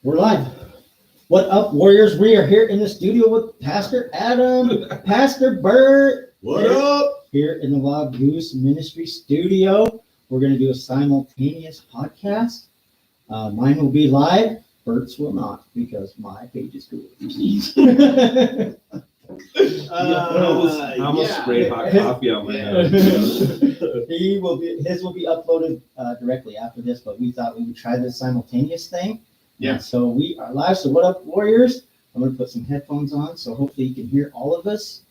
We're live. What up, Warriors? We are here in the studio with Pastor Adam, Pastor Bert. What up? Here in the Wild Goose Ministry studio. We're going to do a simultaneous podcast. Mine will be live. Bert's will not because my page is cool. I almost sprayed hot coffee on my head. His will be uploaded directly after this, but we thought we would try this simultaneous thing. Yeah. And so we are live. So what up, Warriors? I'm going to put some headphones on, so hopefully you can hear all of us.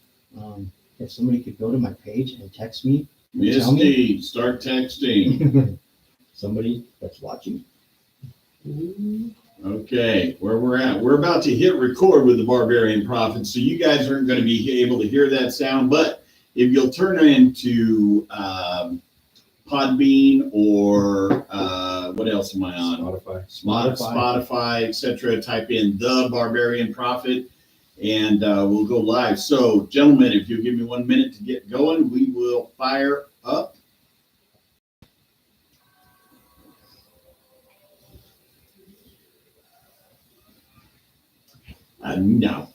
If somebody could go to my page and text me. Misty, start texting. Somebody that's watching. Okay, where we're at. We're about to hit record with the Barbarian Prophet, so you guys aren't going to be able to hear that sound, but if you'll turn into Podbean or what else am I on? Spotify, etc. Type in the Barbarian Prophet, and we'll go live. So, gentlemen, if you'll give me 1 minute to get going, we will fire up. No.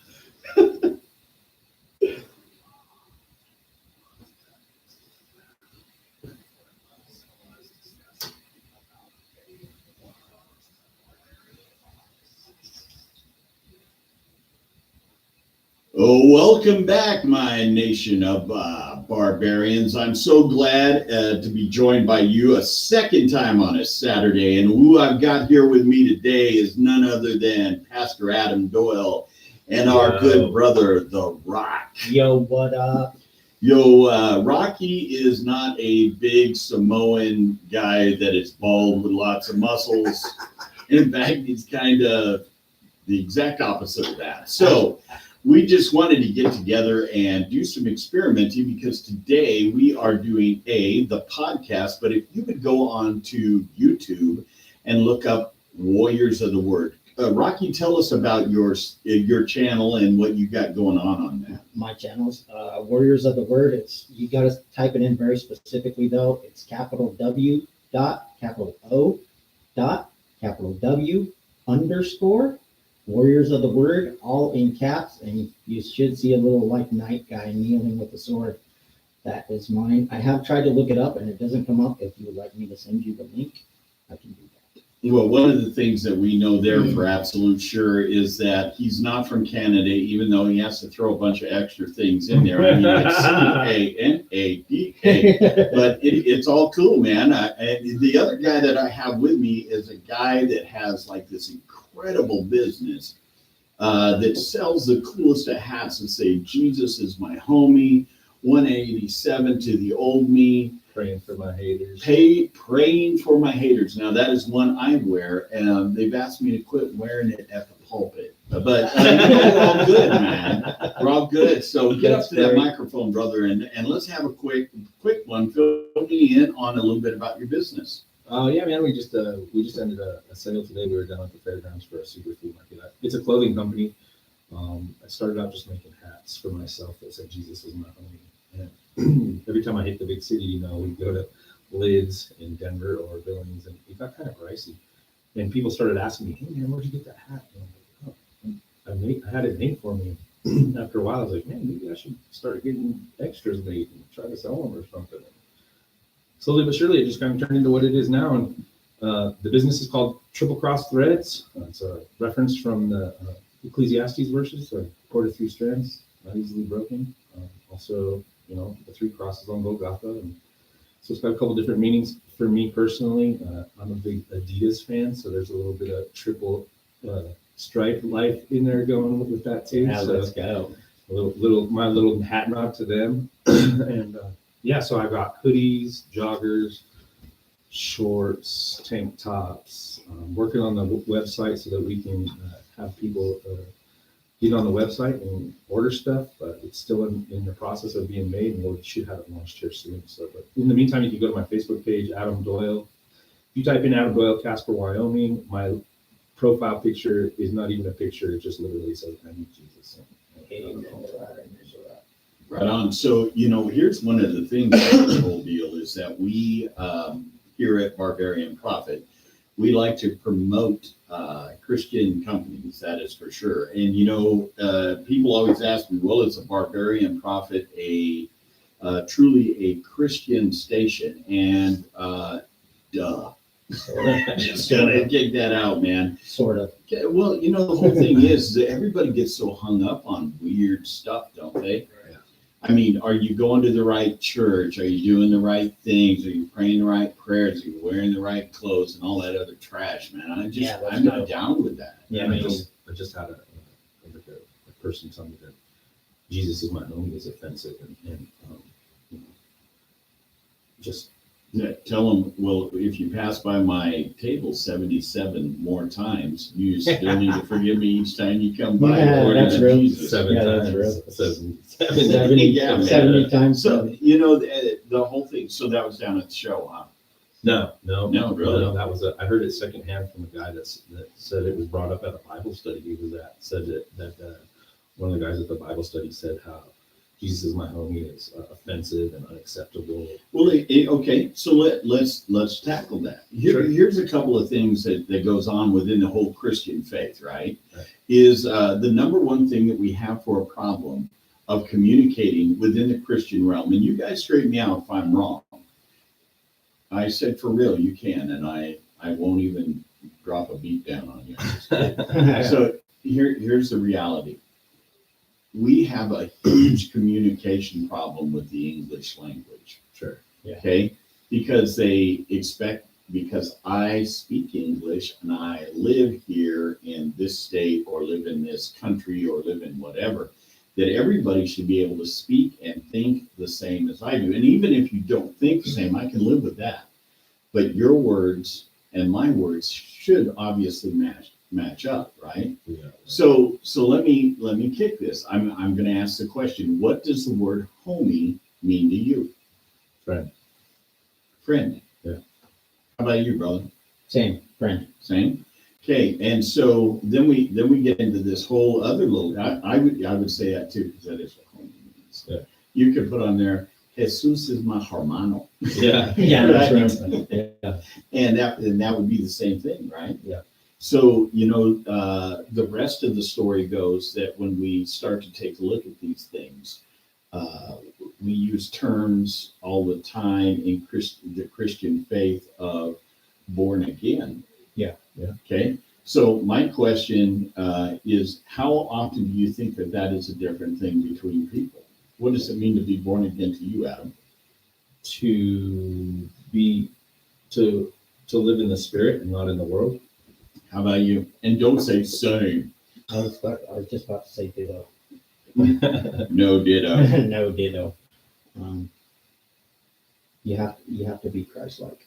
Oh, welcome back, my nation of barbarians. I'm so glad to be joined by you a second time on a Saturday. And who I've got here with me today is none other than Pastor Adam Doyle and our good brother, The Rock. Yo, what up? Yo, Rocky is not a big Samoan guy that is bald with lots of muscles. In fact, he's kind of the exact opposite of that. So we just wanted to get together and do some experimenting because today we are doing the podcast, but if you could go on to YouTube and look up Warriors of the Word. Rocky, tell us about your channel and what you got going on that. My channel's Warriors of the Word. You got to type it in very specifically though. It's capital W dot capital O dot capital W underscore Warriors of the Word, all in caps, and you should see a little like knight guy kneeling with a sword. That is mine. I have tried to look it up and it doesn't come up. If you would like me to send you the link, I can do that. Well, one of the things that we know there for absolute sure is that he's not from Canada, even though he has to throw a bunch of extra things in there. I mean, it's C-A-N-A-D-A, but it's all cool, man. And the other guy that I have with me is a guy that has like this incredible business that sells the coolest of hats that say, Jesus is my homie, 187 to the old me. Praying for my haters. Praying for my haters. Now, that is one I wear, and they've asked me to quit wearing it at the pulpit. But we're all good, man. We're all good. So get up to that microphone, brother, and let's have a quick one. Fill me in on a little bit about your business. Yeah, man. We just ended a sale today. We were down at the fairgrounds for a superfood market. It's a clothing company. I started out just making hats for myself that said Jesus was my homie. And every time I hit the big city, we go to Lids in Denver or Billings, and it got kind of pricey. And people started asking me, "Hey man, where'd you get that hat?" And I'm like, I had it made for me. After a while, I was like, "Man, maybe I should start getting extras made and try to sell them or something." Slowly but surely, it just kind of turned into what it is now. And the business is called Triple Cross Threads. It's a reference from the Ecclesiastes verses, a cord of 3 strands, not easily broken. Also, the 3 crosses on Golgotha. And so it's got a couple different meanings for me personally. I'm a big Adidas fan, so there's a little bit of triple stripe life in there going with that too. Yeah, so let's go. My little hat nod to them. And so I've got hoodies, joggers, shorts, tank tops. Working on the website so that we can have people get on the website and order stuff, but it's still in the process of being made, and we should have it launched here soon. So, but in the meantime, you can go to my Facebook page, Adam Doyle. If you type in Adam Doyle, Casper, Wyoming, my profile picture is not even a picture; it just literally says, "I need Jesus." Right on. So, here's one of the things about the whole deal is that we here at Barbarian Prophet, we like to promote Christian companies, that is for sure. And people always ask me, well, is a barbarian prophet truly a Christian station? And duh. Just gotta get that out, man. Sort of. Okay, well, the whole thing is that everybody gets so hung up on weird stuff, don't they? Yeah. I mean, are you going to the right church? Are you doing the right things? Are you praying the right prayers? Are you wearing the right clothes and all that other trash, man? I'm not down with that. Yeah, I just had a person tell me that Jesus is my homie is offensive, and just. Yeah, tell them, well, if you pass by my table 77 more times, you still need to forgive me each time you come by. Yeah, according that's to real. Jesus. Seven Yeah, that's times. real. 70 Yeah, man. 70 times. So, the whole thing, so that was down at the show, huh? No, really? no. That was I heard it secondhand from a guy that said it was brought up at a Bible study he was at. Said that one of the guys at the Bible study said how Jesus is my homie is offensive and unacceptable. Well, okay, so let's tackle that. Sure. Here's a couple of things that goes on within the whole Christian faith, right? Right. Is the number one thing that we have for a problem of communicating within the Christian realm, and you guys straighten me out if I'm wrong. I said for real, you can, and I won't even drop a beat down on you. So here's the reality. We have a huge communication problem with the English language. Sure. Yeah. Okay? Because because I speak English and I live here in this state or live in this country or live in whatever, that everybody should be able to speak and think the same as I do. And even if you don't think the same, I can live with that. But your words and my words should obviously match up, right? Yeah. So let me kick this. I'm going to ask the question: what does the word homie mean to you? Friend. Friend. Yeah. How about you, brother? Same, friend. Same. Okay, and so then we get into this whole other little. I would say that too, because that is what homie means. Yeah. You could put on there, Jesus is my hermano. Yeah. Yeah, Right? that's right. Yeah. And that would be the same thing, right? Yeah. So, the rest of the story goes that when we start to take a look at these things, we use terms all the time in the Christian faith of born again. Yeah. Yeah. Okay. So my question is, how often do you think that is a different thing between people? What does it mean to be born again to you, Adam? To live in the spirit and not in the world. How about you? And don't say same. I was just about to say ditto. No ditto. No ditto. You have to be Christ-like.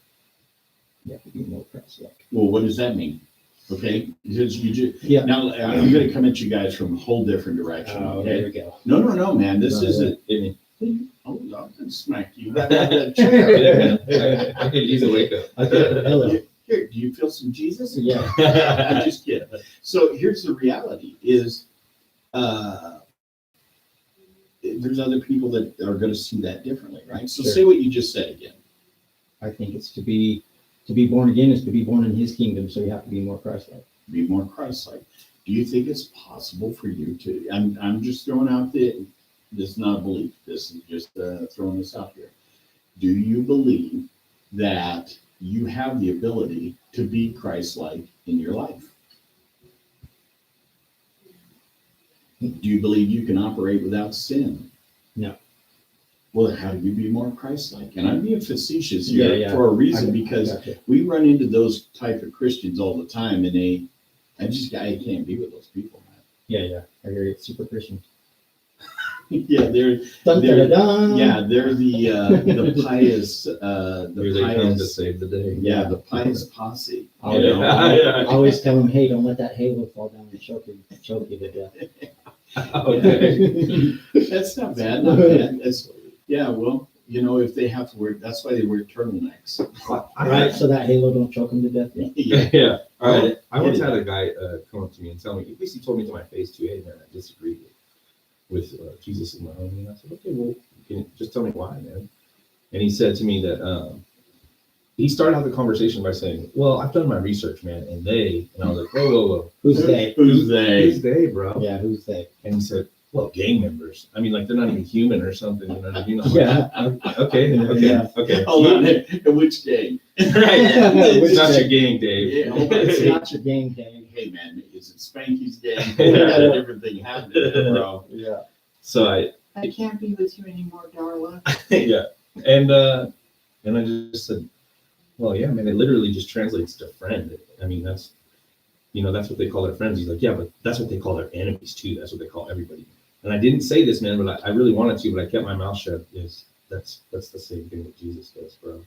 You have to be more Christ-like. Well, what does that mean? Okay. Yeah. Now I'm going to come at you guys from a whole different direction. Oh, there Okay. we go. No, man. This No, isn't. Hit me. Oh, I'm going to smack you right out of that chair. I could use a wake up. Okay. Hello. Here, do you feel some Jesus? Yeah. I'm just kidding. So here's the reality: is there's other people that are going to see that differently, right? So Sure. say what you just said again. I think it's to be born again is to be born in His kingdom. So you have to be more Christ-like. Be more Christ-like. Do you think it's possible for you to? I'm just throwing out this is not a belief. This is just throwing this out here. Do you believe that you have the ability to be Christ-like in your life? Do you believe you can operate without sin? No. Well, then how do you be more Christ-like? And I'm being facetious here Yeah. for a reason, I because gotcha. we run into those type of Christians all the time, and I can't be with those people, man. Yeah. I hear you. Super Christian. Yeah, they're Dun, dun, dun, dun. they're the pious Here they come to save the day. the pious posse. I You know? I always tell them, hey, don't let that halo fall down and choke you to death. Okay. That's not bad. Not bad. Well, if they have to wear, that's why they wear turtlenecks. Right, so that halo don't choke them to death. Yeah. Yeah. All right. Well, I once had a guy come up to me and tell me, at least he told me to my face too, hey man, I disagree with Jesus is my homie. And I said, okay, well, can you just tell me why, man? And he said to me that he started out the conversation by saying, "Well, I've done my research, man, and they," and I was like, "Whoa, whoa, whoa, Who's they? Who's they? who's they, bro?" Yeah, who's they? And he said, "Well, gang members. I mean, like they're not even human or something. You know what I mean?" I'm like, Yeah. Okay, Yeah. okay. Hold on, which gang? Right. Which It's not your gang? gang, Dave. Yeah, hold on. It's not your gang gang. Hey man, is it Spanky's gang? We got a different thing happening, bro. Yeah. So I can't be with you anymore, Darla. yeah, and I just said, "Well, yeah, man. It literally just translates to friend. I mean, that's that's what they call their friends." He's like, "Yeah, but that's what they call their enemies too. That's what they call everybody." And I didn't say this, man, but I really wanted to, but I kept my mouth shut. That's the same thing that Jesus does, bro.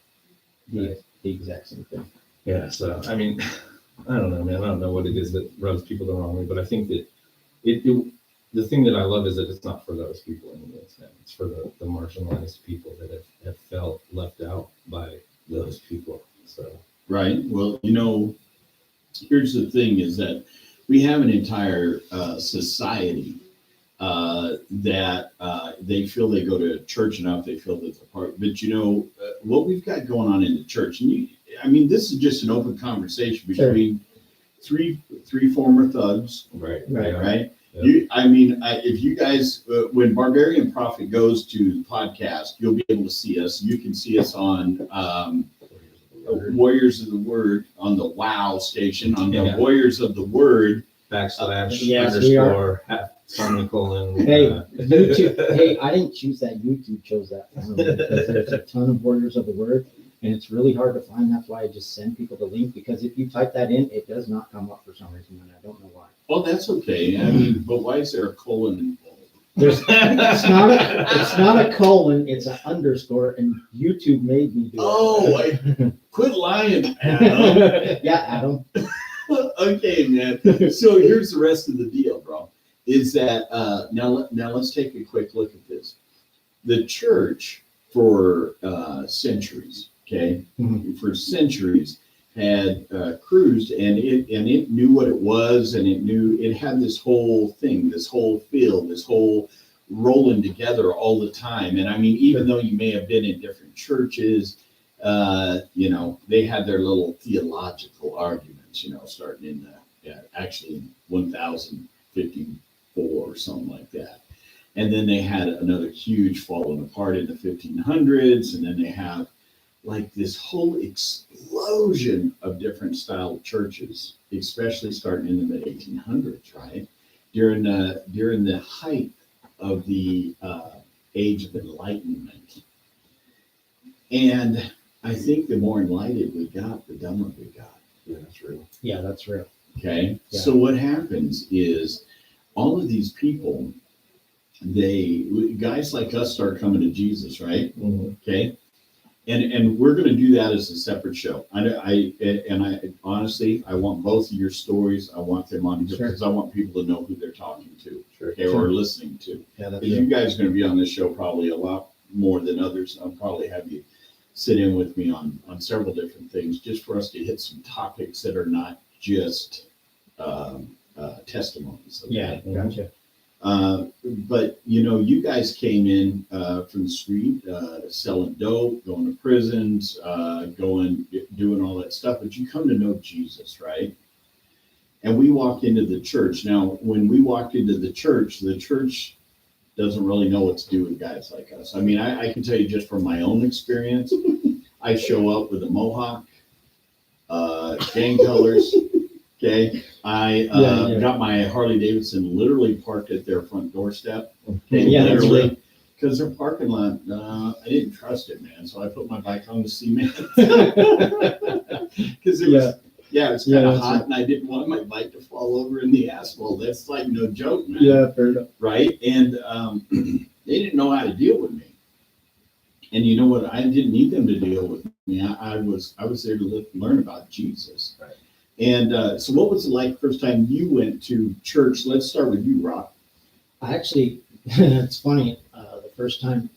The exact same thing. Yeah. So I mean, I don't know, man. I don't know what it is that rubs people the wrong way, but I think that the thing that I love is that it's not for those people anymore. It's for the marginalized people that have felt left out by those people. So Right. Well, here's the thing: is that we have an entire society that they feel they go to church enough, they feel that they're part. But what we've got going on in the church, and this is just an open conversation between three former thugs, right. right? Yep. If you guys, when Barbarian Prophet goes to the podcast, you'll be able to see us. You can see us on Warriors of the Word on the WOW station, on the Yeah. Warriors of the Word / Yes, we underscore semicolon. Hey, YouTube. Hey, I didn't choose that. YouTube chose that for me because there's a ton of Warriors of the Word, and it's really hard to find. That's why I just send people the link, because if you type that in, it does not come up for some reason, and I don't know why. Oh, that's okay. But why is there a colon involved? It's not a colon, it's an underscore, and YouTube made me do it. Quit lying, Adam. Yeah, Adam. Okay, man. So here's the rest of the deal, bro. Is that now let's take a quick look at this. The church for centuries, okay, for centuries had cruised, and it knew what it was, and it had this whole thing, this whole feel, this whole rolling together all the time. And I mean, even though you may have been in different churches, they had their little theological arguments, starting in actually in 1054 or something like that. And then they had another huge falling apart in the 1500s, and then they have like this whole explosion of different style churches, especially starting in the mid 1800s, right? During the height of the age of enlightenment. And I think the more enlightened we got, the dumber we got. Yeah, that's real. Yeah, that's real. Okay. Yeah. So what happens is all of these people, guys like us start coming to Jesus, right? Mm-hmm. Okay. And we're going to do that as a separate show. I honestly, I want both of your stories. I want them on here because I want people to know who they're talking to, or listening to. Yeah, that's Because you guys are going to be on this show probably a lot more than others. I'll probably have you sit in with me on several different things, just for us to hit some topics that are not just testimonies. Okay? Yeah, gotcha. But you guys came in from the street, selling dope, going to prisons, doing all that stuff. But you come to know Jesus, right? And we walked into the church. Now, when we walked into the church doesn't really know what to do with guys like us. I mean, I can tell you just from my own experience. I show up with a mohawk, gang colors. Okay, I got my Harley Davidson literally parked at their front doorstep. Okay, literally, because their parking lot, I didn't trust it, man. So I put my bike on the cement because it was kind of hot, and I didn't want my bike to fall over in the asphalt. That's like no joke, man. Yeah, fair enough. Right, and they didn't know how to deal with me. And you know what? I didn't need them to deal with me. I was there to learn about Jesus. Right. And so what was it like first time you went to church? Let's start with you, Rock. I actually, it's funny, the first time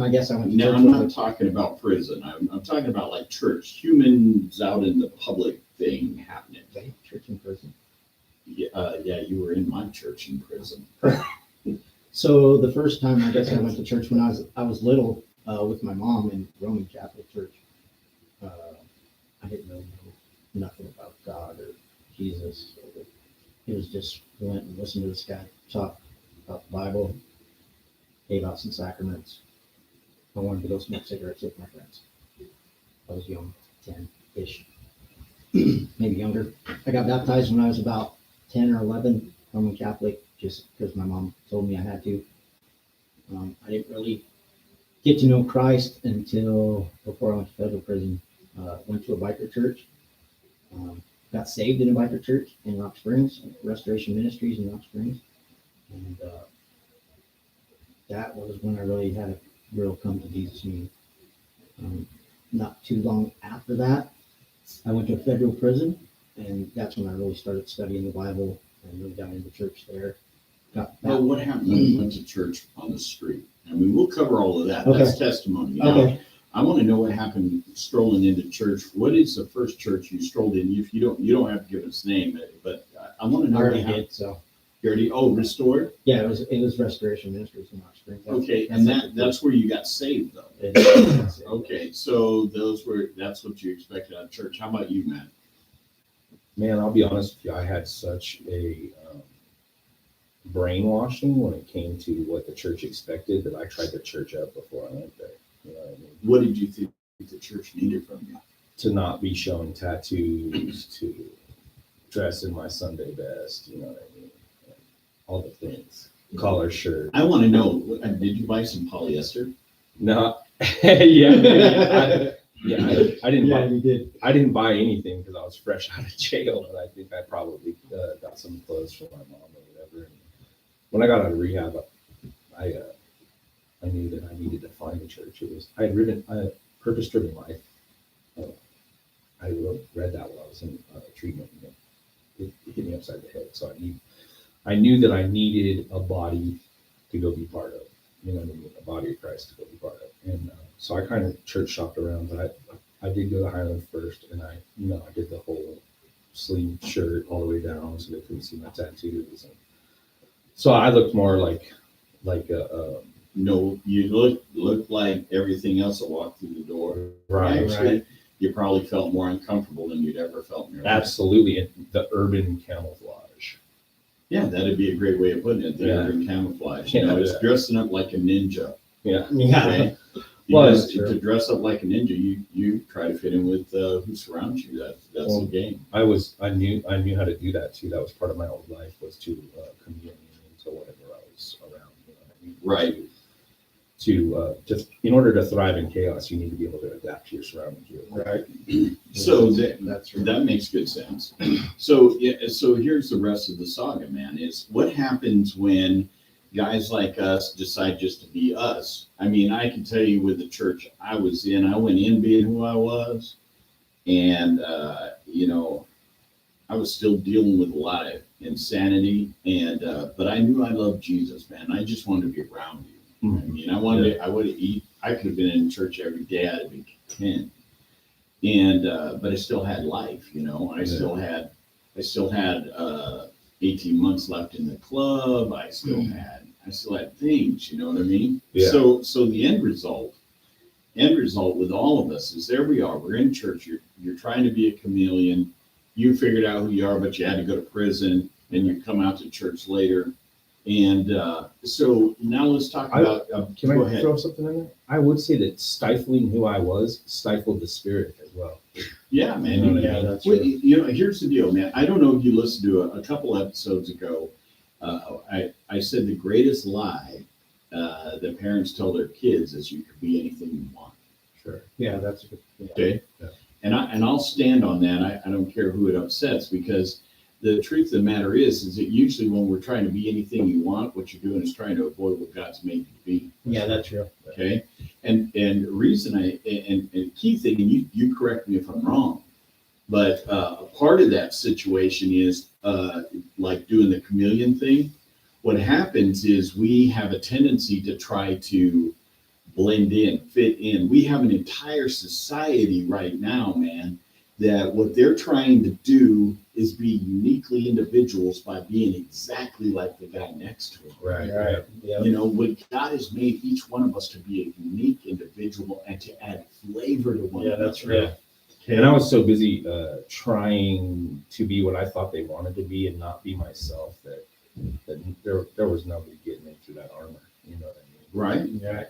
I guess I went to Now, church. I'm not talking about prison. I'm talking about like church, humans out in the public thing happening. Church in prison. Yeah, you were in my church in prison. So the first time I guess I went to church when I was little with my mom in Roman Catholic Church. it was just went and listened to this guy talk about the Bible, gave out some sacraments. I wanted to go smoke cigarettes with my friends. I was young, 10-ish, maybe younger. I got baptized when I was about 10 or 11, Roman Catholic, just because my mom told me I had to. I didn't really get to know Christ until before I went to federal prison. Went to a biker church. Got saved in a biker church in Rock Springs, Restoration Ministries in Rock Springs. And that was when I really had a real come to Jesus meeting. Not too long after that, I went to a federal prison, and that's when I really started studying the Bible and really got into church there. Well, what happened when you went to church on the street? I mean, we'll cover all of that. That's testimony. Now, Okay. I want to know what happened strolling into church. What is the first church you strolled in? If you don't have to give us name, but I want to I know. already did, so. You already, Restored? Yeah, it was Restoration Ministries in Rock Springs. Okay, and that's where you got saved, though. Okay, so that's what you expected out of church. How about you, Matt? Man, I'll be honest with you. I had such a brainwashing when it came to what the church expected that I tried to church up before I went there. You know what I mean? What did you think the church needed from you? To not be showing tattoos, to dress in my Sunday best, you know what I mean? All the things. Collar shirt. I want to know, did you buy some polyester? No. Yeah. I didn't buy. You did. I didn't buy anything because I was fresh out of jail, and I think I probably got some clothes from my mom or whatever. And when I got out of rehab, I knew that I needed to find a church. I had Purpose-Driven Life. I read that while I was in treatment, and it hit me upside the head. So I knew that I needed a body to go be part of. You know what I mean? A body of Christ to go be part of. And so I kind of church shopped around, but I did go to Highland first, and I did the whole sleeve shirt all the way down so they couldn't see my tattoos. And so I looked more like No, you looked like everything else that walked through the door. right. You probably felt more uncomfortable than you'd ever felt in your life. Absolutely, and the urban camouflage. Yeah, that'd be a great way of putting it. The urban camouflage. You know, it's dressing up like a ninja. Yeah. Okay? Well, To dress up like a ninja, you try to fit in with who surrounds you. That's the game. I knew how to do that too. That was part of my old life, was to commune into whatever I was around. You know what I mean? Right. To just in order to thrive in chaos, you need to be able to adapt to your surroundings. Right. So That's right. that makes good sense. So here's the rest of the saga, man. Is what happens when guys like us decide just to be us. I mean, I can tell you with the church I was in, I went in being who I was, and I was still dealing with a lot of insanity, and but I knew I loved Jesus, man. I just wanted to be around you. I mean, I wanted to eat. I could have been in church every day. I'd have been content, and but I still had life, I still had 18 months left in the club. I still had things, you know what I mean? Yeah. So the end result with all of us is there we are. We're in church. You're trying to be a chameleon. You figured out who you are, but you had to go to prison, and you come out to church later. And so now let's talk about. Can go I ahead. throw something in there? I would say that stifling who I was stifled the spirit as well. Yeah, man. Yeah, that's Well, right. here's the deal, man. I don't know if you listened to a couple episodes ago. I said the greatest lie that parents tell their kids is you could be anything you want. Sure. Yeah, that's good. Yeah. Okay. Yeah. And I'll stand on that. I don't care who it upsets, because the truth of the matter is that usually when we're trying to be anything you want, what you're doing is trying to avoid what God's made you to be. Yeah, that's true. Okay. And the reason and key thing, and you correct me if I'm wrong, but a part of that situation is like doing the chameleon thing. What happens is we have a tendency to try to blend in, fit in. We have an entire society right now, man, that what they're trying to do is be uniquely individuals by being exactly like the guy next to them. Right. Yeah. What God has made each one of us to be a unique individual and to add flavor to one another. that's real. And I was so busy trying to be what I thought they wanted to be and not be myself that there was nobody getting me through that armor. You know what I mean? Right. Yeah.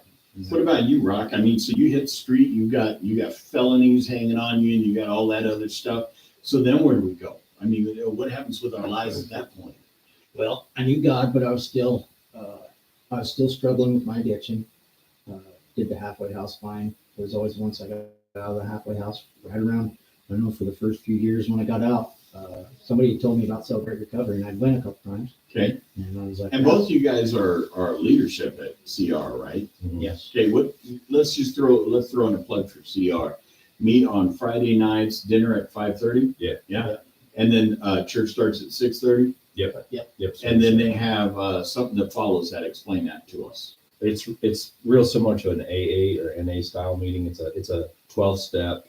What about you, Rock? I mean, so you hit the street, you got felonies hanging on you, and you got all that other stuff. So then where do we go? I mean, what happens with our lives at that point? Well, I knew God, but I was still struggling with my addiction. Did the halfway house fine. There was always once I got out of the halfway house, right around, I don't know, for the first few years when I got out, somebody told me about Celebrate Recovery, and I'd went a couple times. Okay. And I was like, And both of you guys are leadership at CR, right? yes. Okay, let's throw in a plug for CR. Meet on Friday nights, dinner at 5:30. Yeah. Yeah. And then church starts at 6:30. Yep. And then they have something that follows that. Explain that to us. It's real similar to an AA or NA style meeting. It's a 12-step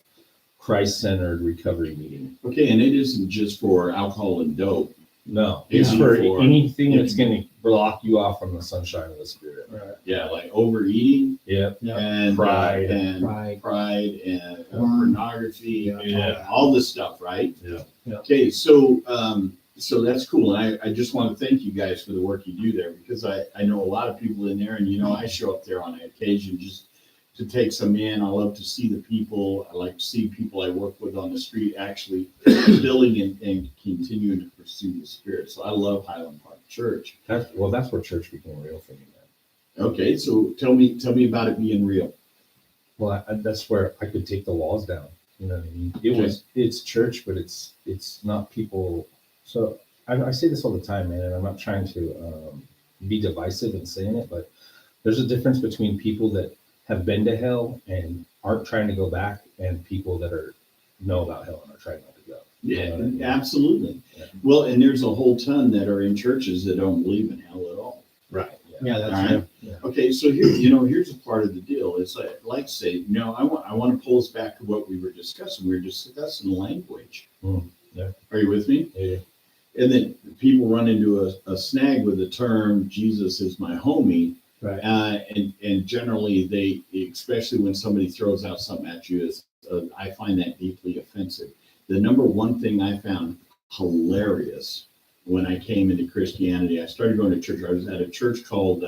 Christ-centered recovery meeting. Okay, and it isn't just for alcohol and dope. No, It's it's for for anything that's going to block you off from the sunshine of the Spirit. Right. Yeah, like overeating Yep. Yeah. and Pride. Pride. and Porn. pornography, Yeah. all this stuff, right? Yeah. Yeah. Okay, so that's cool, and I just want to thank you guys for the work you do there, because I know a lot of people in there, and I show up there on occasion just to take some in. I love to see the people. I like to see people I work with on the street actually building and continuing to pursue the Spirit. So I love Highland Park Church. That's where church became real for me, man. Okay, so tell me about it being real. Well, that's where I could take the walls down. You know what I mean? Okay. It's church, but it's not people. So I say this all the time, man, and I'm not trying to be divisive in saying it, but there's a difference between people that have been to hell and aren't trying to go back, and people that know about hell and are trying not to go. Yeah, You know what I mean? absolutely. Yeah. Well, and there's a whole ton that are in churches that don't believe in hell at all. Right. Yeah, that's All right. Yeah. Okay, so here, here's a part of the deal. It's like say, I want to pull us back to what we were discussing. We were discussing language. Yeah. Are you with me? Yeah. And then people run into a snag with the term "Jesus is my homie," Right. and generally they, especially when somebody throws out something at you, is I find that deeply offensive. The number one thing I found hilarious when I came into Christianity, I started going to church. I was at a church called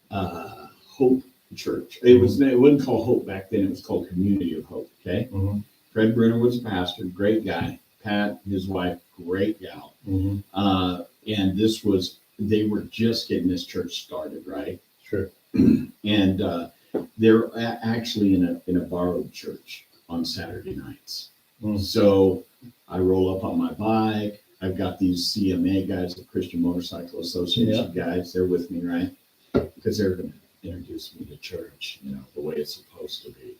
Hope Church. It wasn't called Hope back then. It was called Community of Hope. Okay. Mm-hmm. Fred Brenner was a pastor, great guy. Pat, his wife, great gal. Mm-hmm. And they were just getting this church started, right? Sure. And they're actually in a borrowed church on Saturday nights. Mm. So I roll up on my bike. I've got these CMA guys, the Christian Motorcycle Association guys. They're with me, right? Because they're going to introduce me to church, the way it's supposed to be.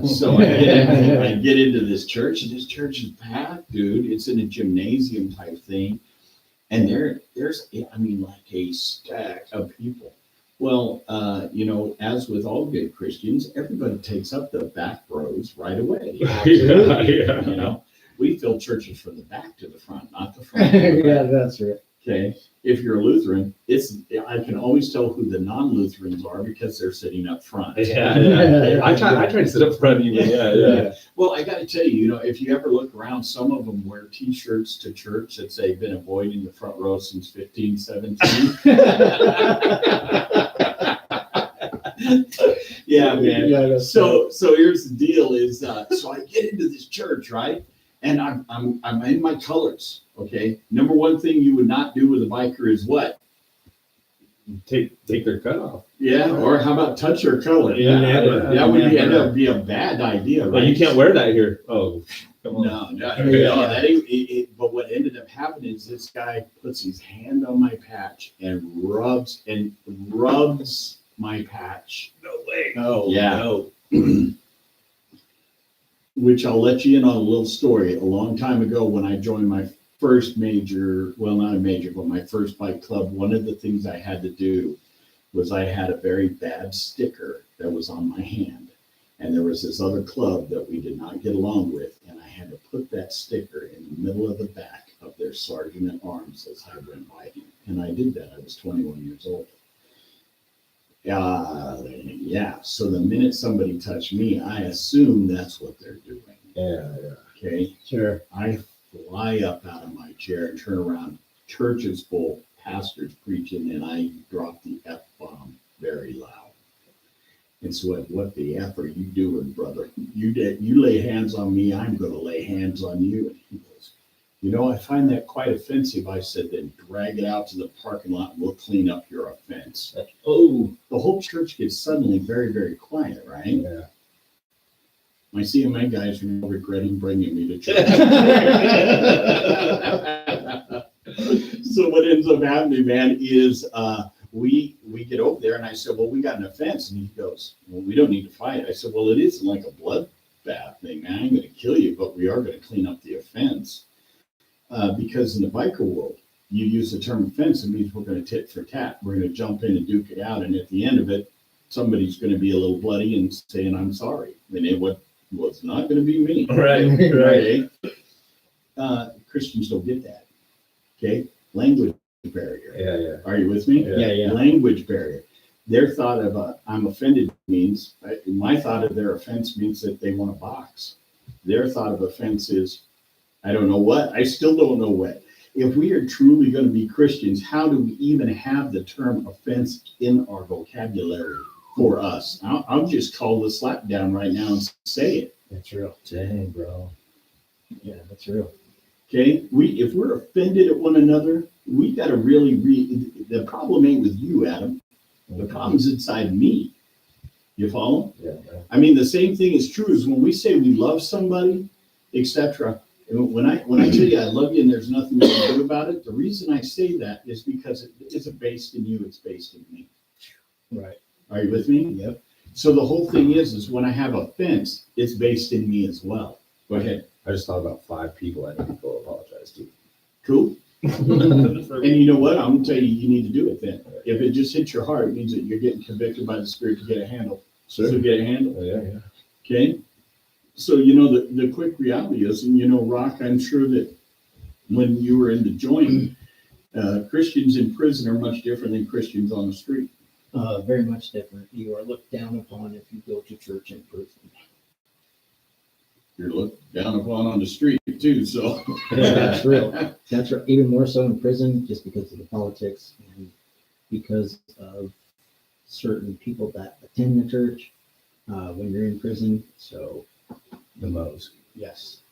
So I get into this church, and this church is packed, dude. It's in a gymnasium type thing. And there's like a stack of people. Well, as with all good Christians, everybody takes up the back rows right away. Yeah. We fill churches from the back to the front, not the front. To the Yeah, back. that's right. Okay. If you're a Lutheran, I can always tell who the non-Lutherans are because they're sitting up front. Yeah. I try to sit up front even. Yeah. Well, I got to tell you, if you ever look around, some of them wear T-shirts to church that say "Been avoiding the front row since 1517." Yeah, man. Yeah, that's So here's the deal: is so I get into this church, right? And I'm in my colors. Okay. Number one thing you would not do with a biker is what? Take their cut off. Yeah. Or how about touch your color? Yeah. That would end up be a bad idea, right? Well, you can't wear that here. Oh, come on. No, Yeah. that ain't it. But what ended up happening is this guy puts his hand on my patch and rubs my patch. No way. Oh, Yeah. No. Which I'll let you in on a little story. A long time ago, when I joined my first major, well, not a major, but my first bike club, one of the things I had to do was I had a very bad sticker that was on my hand. And there was this other club that we did not get along with, and I had to put that sticker in the middle of the back of their sergeant at arms as I went by him. And I did that. I was 21 years old. Yeah. So the minute somebody touched me, I assume that's what they're doing. Yeah. Okay. Sure. I fly up out of my chair and turn around. Church is full, pastors preaching, and I drop the F bomb very loud. And so what the F are you doing, brother? You lay hands on me, I'm going to lay hands on you. And he goes, I find that quite offensive. I said, then drag it out to the parking lot and we'll clean up your offense. Oh, The whole church gets suddenly very, very quiet, right? yeah. My CMA guys are now regretting bringing me to church. So what ends up happening, man, is we get over there and I said, well, we got an offense. And he goes, well, we don't need to fight. I said, well, it isn't like a bloodbath thing, man. I'm going to kill you, but we are going to clean up the offense. Because in the biker world, you use the term offense, it means we're going to tit for tat. We're going to jump in and duke it out. And at the end of it, somebody's going to be a little bloody and saying, I'm sorry. And it was not going to be me. Right. Christians don't get that. Okay. Language barrier. Yeah. Are you with me? Yeah. Language barrier. Their thought of I'm offended means, my thought of their offense means that they want a box. Their thought of offense is, I don't know what. I still don't know what. If we are truly going to be Christians, how do we even have the term offense in our vocabulary for us? I'll just call the slap down right now and say it. That's real. Dang, bro. Yeah, that's real. Okay, if we're offended at one another, we got to really the problem ain't with you, Adam. The problem's inside me. You follow? Yeah. I mean, the same thing is true as when we say we love somebody, etc. When I tell you I love you and there's nothing you can do about it, the reason I say that is because it isn't based in you, it's based in me. Right. Are you with me? Yep. So the whole thing is when I have offense, it's based in me as well. Go ahead. I just thought about 5 people I need to go apologize to. Cool. And you know what? I'm gonna tell you, you need to do it then. If it just hits your heart, it means that you're getting convicted by the Spirit to get a handle. So get a handle. Yeah. Okay. So the quick reality is, and Rock, I'm sure that when you were in the joint, Christians in prison are much different than Christians on the street. Very much different. You are looked down upon if you go to church in prison. You're looked down upon on the street too. So Yeah, that's real. That's right. Even more so in prison, just because of the politics and because of certain people that attend the church when you're in prison. So The Mo's. yes.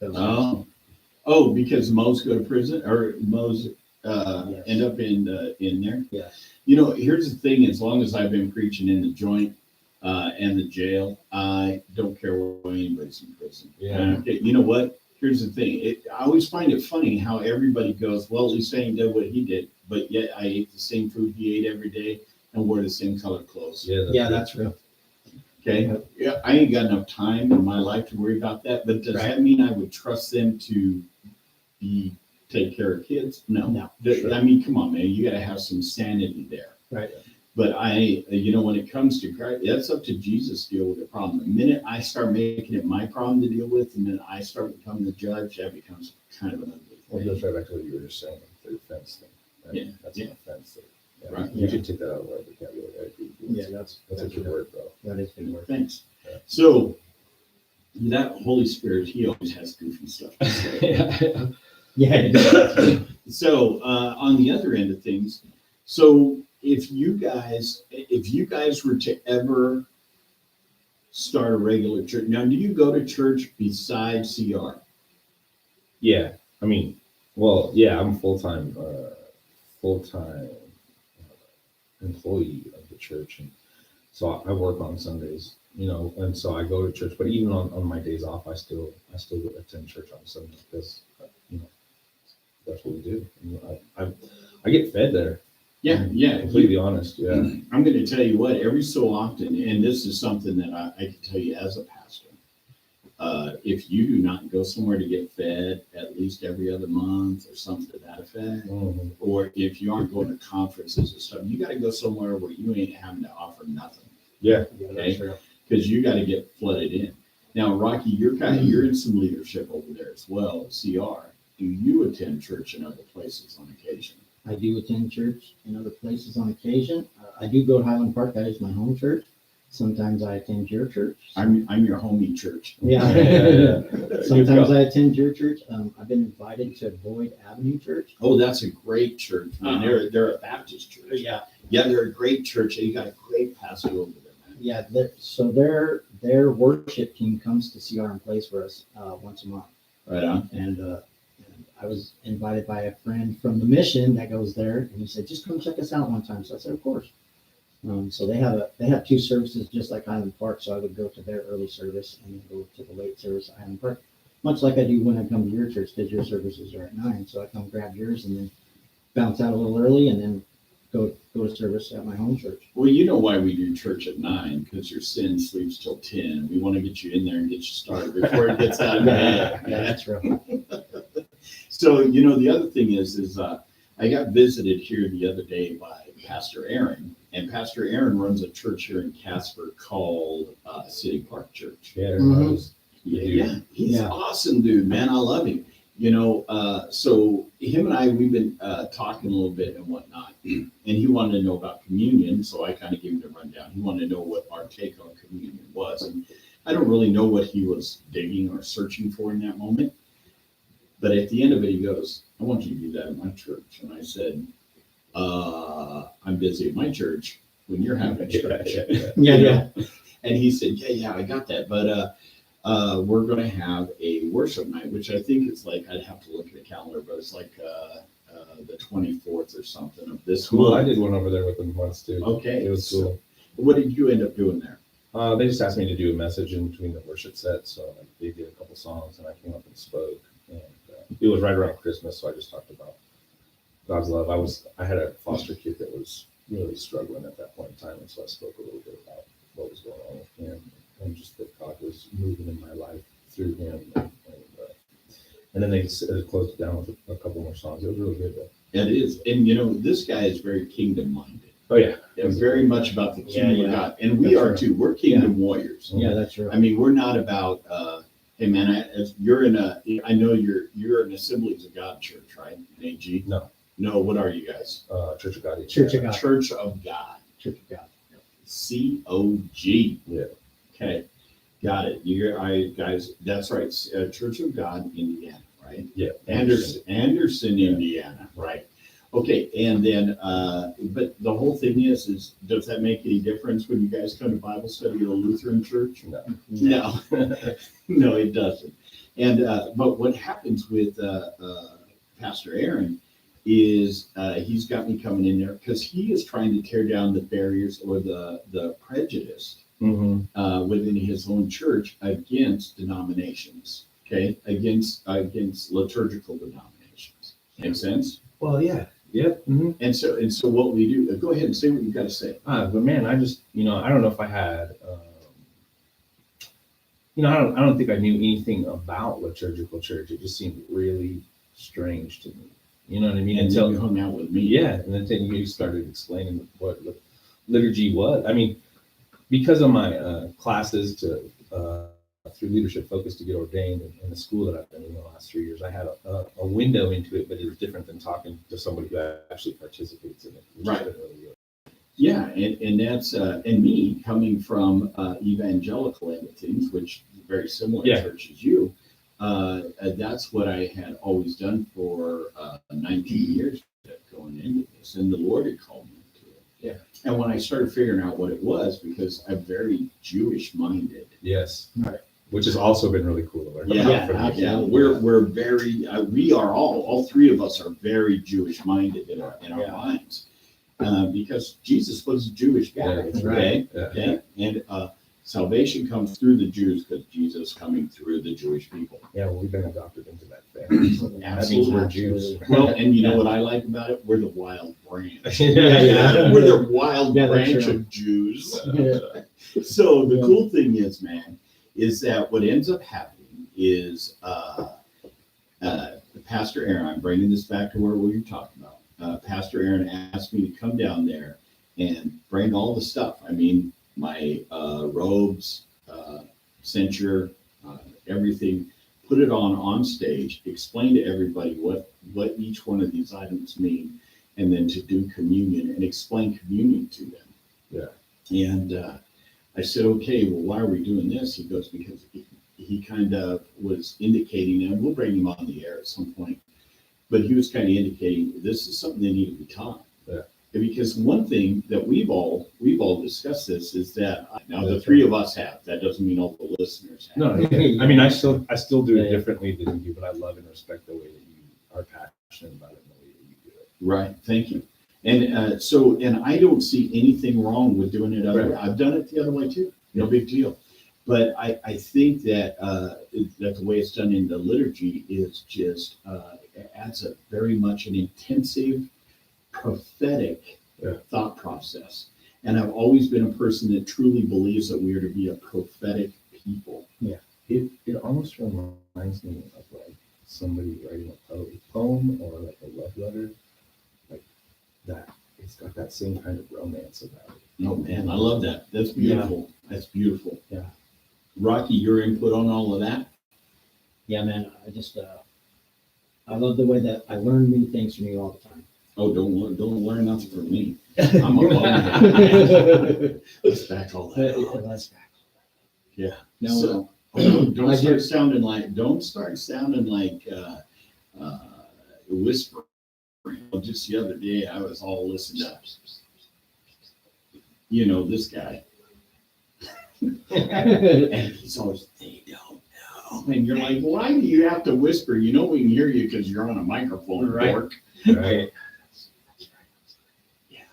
Because most go to prison or most Yes. end up in there. Yes. Here's the thing: as long as I've been preaching in the joint and the jail, I don't care where anybody's in prison. Yeah. You know what? Here's the thing: I always find it funny how everybody goes, "Well, at least I ain't did what he did," but yet I ate the same food he ate every day and wore the same color clothes. Yeah, that's real. Okay. Yeah, I ain't got enough time in my life to worry about that. But does that mean I would trust them to take care of kids? No. Sure. I mean, come on, man. You got to have some sanity there. Right. But when it comes to Christ, that's up to Jesus to deal with the problem. The minute I start making it my problem to deal with, and then I start becoming the judge, that becomes kind of an ugly Well, it thing. goes right back to what you were just saying, the offense thing. Right? Yeah. That's Yeah. an offense thing. Yeah. Right. You should take that out of our vocabulary. I agree. Yeah, that's That's a good word, bro. That is good word. Thanks. Yeah. So that Holy Spirit, he always has goofy stuff to say. Yeah. So on the other end of things, so if you guys were to ever start a regular church, now do you go to church besides CR? Yeah. I mean, well, yeah, I'm a full-time employee of the church, and so I work on Sundays, and so I go to church. But even on my days off, I still attend church on Sunday because that's what we do. I get fed there. Yeah. Completely honest. Yeah. I'm going to tell you what, every so often, and this is something that I can tell you as a pastor, if you do not go somewhere to get fed at least every other month or something to that effect, Mhm. or if you aren't going to conferences and stuff, you got to go somewhere where you ain't having to offer nothing. Yeah. That's real. Because you got to get flooded in. Now, Rocky, you're in some leadership over there as well at CR. Do you attend church in other places on occasion? I do attend church in other places on occasion. I do go to Highland Park. That is my home church. Sometimes I attend your church. I'm your homie church. Yeah. Good Sometimes call. I attend your church. I've been invited to Boyd Avenue Church. Oh, that's a great church, man. They're a Baptist church. Yeah. Yeah, they're a great church. You got a great pastor over there, man. Yeah. So their worship team comes to see our place for us once a month. Right on. And I was invited by a friend from the mission that goes there, and he said, "Just come check us out one time." So I said, "Of course." So they have two services just like Highland Park. So I would go to their early service and then go to the late service at Highland Park, much like I do when I come to your church because your services are at 9. So I come grab yours and then bounce out a little early and then go to service at my home church. Well, you know why we do church at 9, because your sin sleeps till 10. We want to get you in there and get you started before it gets out of your head. Yeah, that's right. So, you know, the other thing is I got visited here the other day by Pastor Aaron, and Pastor Aaron runs a church here in Casper called City Park Church. Yeah, Mhm. Yeah, he's Yeah. awesome, dude, man. I love him. You know, so him and I, we've been talking a little bit and whatnot, and he wanted to know about communion, so I kind of gave him the rundown. He wanted to know what our take on communion was, and I don't really know what he was digging or searching for in that moment. But at the end of it, he goes, "I want you to do that at my church." And I said, "I'm busy at my church when you're having church." Yeah, You yeah. know? And he said, yeah, I got that. But we're going to have a worship night, which I think is like, I'd have to look at the calendar, but it's like the 24th or something of this Cool. month. I did one over there with them once too. Okay. It was cool. What did you end up doing there? They just asked me to do a message in between the worship sets, so they did a couple songs, and I came up and spoke. And it was right around Christmas, so I just talked about God's love. I had a foster kid that was really struggling at that point in time, and so I spoke a little bit about what was going on with him, and just that God was moving in my life through him. And then they closed it down with a couple more songs. It was really good, though. It is. And, you know, this guy is very kingdom minded. Oh yeah, And very much about the kingdom Yeah, of yeah. God. And we That's are right. too. We're kingdom warriors. Yeah, that's right. I mean, we're not about, hey man, I know you're an Assemblies of God church, right? AG? No. No, what are you guys? Church of God. Church of God. Church of God. Church of God. COG. Yeah. Okay. Got it. Guys, that's right. Church of God, Indiana, right? Yeah. Anderson, Indiana, right? Okay, and then, but the whole thing is does that make any difference when you guys come to Bible study at a Lutheran church? No. No, no, it doesn't. And but what happens with Pastor Aaron is he's got me coming in there because he is trying to tear down the barriers or the prejudice Mm-hmm. within his own church against denominations. Okay, against liturgical denominations. Make sense? Well, yeah. Yep. Mm-hmm. And so what we do, go ahead and say what you got to say. But man, I just, I don't know if I had, I don't think I knew anything about liturgical church. It just seemed really strange to me. You know what I mean? And Until you hung out with me. yeah, and then you started explaining what liturgy was. I mean, because of my classes through Leadership Focus to get ordained in the school that I've been in the last 3 years, I had a window into it, but it was different than talking to somebody who actually participates in it. Which Right. has been really good. Yeah, and that's and me coming from evangelical end of things, which is very similar Yeah. church as you. That's what I had always done for 19 years going into this, and the Lord had called me into it. Yeah. And when I started figuring out what it was, because I'm very Jewish minded. Yes. Right. Which has also been really cool to learn Yeah, about. for me. absolutely. We're very we are all three of us are very Jewish minded in our Yeah. minds, because Jesus was a Jewish guy. Yeah, that's Okay, right. Yeah. okay, and salvation comes through the Jews because Jesus coming through the Jewish people. Yeah, well, we've been adopted into that family. So that means Absolutely. we're Jews. Well, and you know what I like about it? We're the wild branch. Yeah. We're the wild Yeah, that's branch true. of Jews. Yeah. So the Yeah. cool thing is, man, is that what ends up happening is Pastor Aaron, I'm bringing this back to where we were talking about. Pastor Aaron asked me to come down there and bring all the stuff. I mean, my robes, censure, everything, put it on stage, explain to everybody what each one of these items mean. and then to do communion and explain communion to them. Yeah. And I said, okay, well, why are we doing this? He goes, because he kind of was indicating, and we'll bring him on the air at some point, but he was kind of indicating this is something they need to be taught. Yeah. Because one thing that we've all discussed this is that now the three of us have. That doesn't mean all the listeners have. No, yeah. I mean, I still do it differently than you do, but I love and respect the way that you are passionate about it and the way that you do it. Right. Thank you. And and I don't see anything wrong with doing it other way. I've done it the other way too. No big deal. But I think that that the way it's done in the liturgy is just it adds a very much an intensive prophetic thought process. And I've always been a person that truly believes that we are to be a prophetic people. Yeah. It almost reminds me of like somebody writing a poem or like a love letter, like that. It's got that same kind of romance about it. Oh man, I love that. That's beautiful. Yeah. That's beautiful. Yeah. Rocky, your input on all of that? Yeah, man. I love the way that I learn new things from you all the time. Oh, don't learn nothing from me. I'm a bum. Let's back all that up. Let's back. Yeah. No. So, don't start sounding like whispering. Just the other day, I was all listening up. This guy. And he's always, they don't know. And you're like, why do you have to whisper? We can hear you because you're on a microphone, right? Dork. Right. Yeah.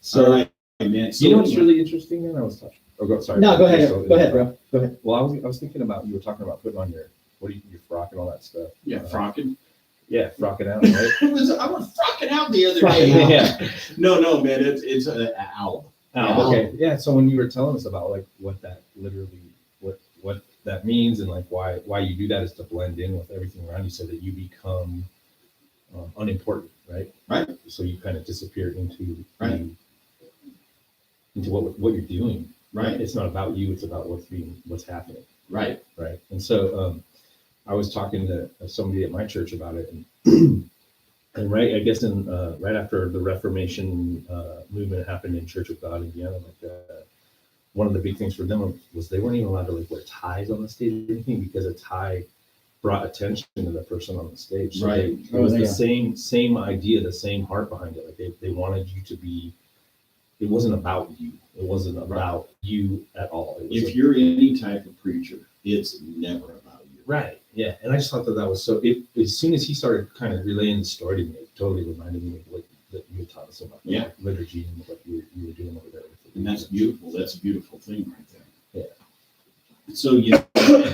So, all right, man. So what's really interesting, man? I was talking. Oh, sorry. No, go ahead. Go ahead, bro. Go ahead. Well, I was thinking about, you were talking about putting on your frock and all that stuff. Yeah, frocking. Yeah, frocking out, right? I was frocking out the other day. Yeah. No, man, it's an owl. Oh, okay. Yeah. So when you were telling us about like what that literally, what that means, and like why you do that is to blend in with everything around you, so that you become unimportant, right? Right. So you kind of disappear into right. into what you're doing. Right. It's not about you. It's about what's happening. Right. Right. And so I was talking to somebody at my church about it, and and right, I guess right after the Reformation movement happened in Church of God in Vienna, like one of the big things for them was they weren't even allowed to like wear ties on the stage or anything, because a tie brought attention to the person on the stage. So right. It was the same idea, the same heart behind it. Like they wanted you to be. It wasn't about you. It wasn't about you at all. If you're any type of preacher, it's never about you. Right. Yeah. And I just thought that was so. As soon as he started kind of relaying the story to me, it totally reminded me of what that you had taught us about liturgy and what you were doing over there. And that's beautiful. That's a beautiful thing right there. Yeah. So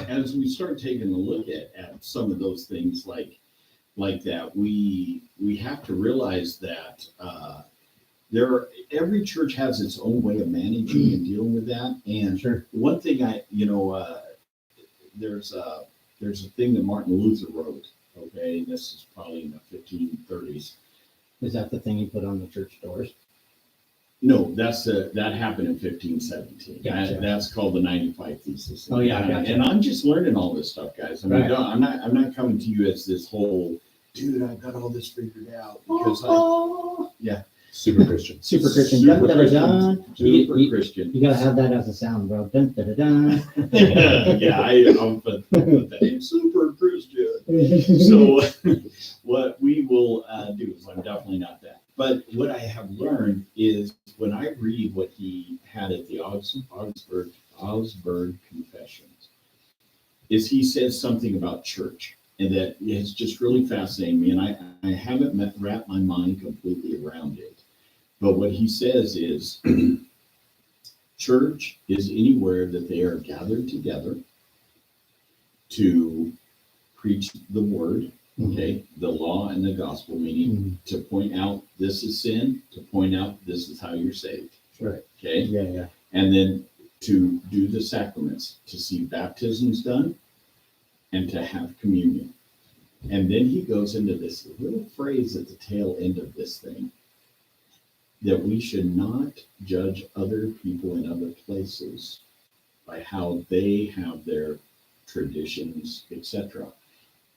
as we start taking a look at some of those things like that, we have to realize that every church has its own way of managing and dealing with that. And one thing there's a thing that Martin Luther wrote. Okay, this is probably in the 1530s. Is that the thing you put on the church doors? No, that happened in 1517. Gotcha. That's called the 95 Thesis. Oh yeah, gotcha. And I'm just learning all this stuff, guys. I mean, I'm not coming to you as this whole dude. I've got all this figured out because Super Christian. Super Christian. Super Dun, dun, dun, dun. Super Christian. You gotta have that as a sound, bro. Dun, dun, dun, dun. Yeah, I'll put that. Super Christian. So what we will do is, I'm definitely not that. But what I have learned is when I read what he had at the Augsburg Confessions, is he says something about church, and that it's just really fascinating me. And I haven't wrapped my mind completely around it. But what he says is, church is anywhere that they are gathered together to preach the word, okay, the law and the gospel, meaning to point out this is sin, to point out this is how you're saved. Right. Okay. Yeah. And then to do the sacraments, to see baptisms done, and to have communion. And then he goes into this little phrase at the tail end of this thing, that we should not judge other people in other places by how they have their traditions, etc.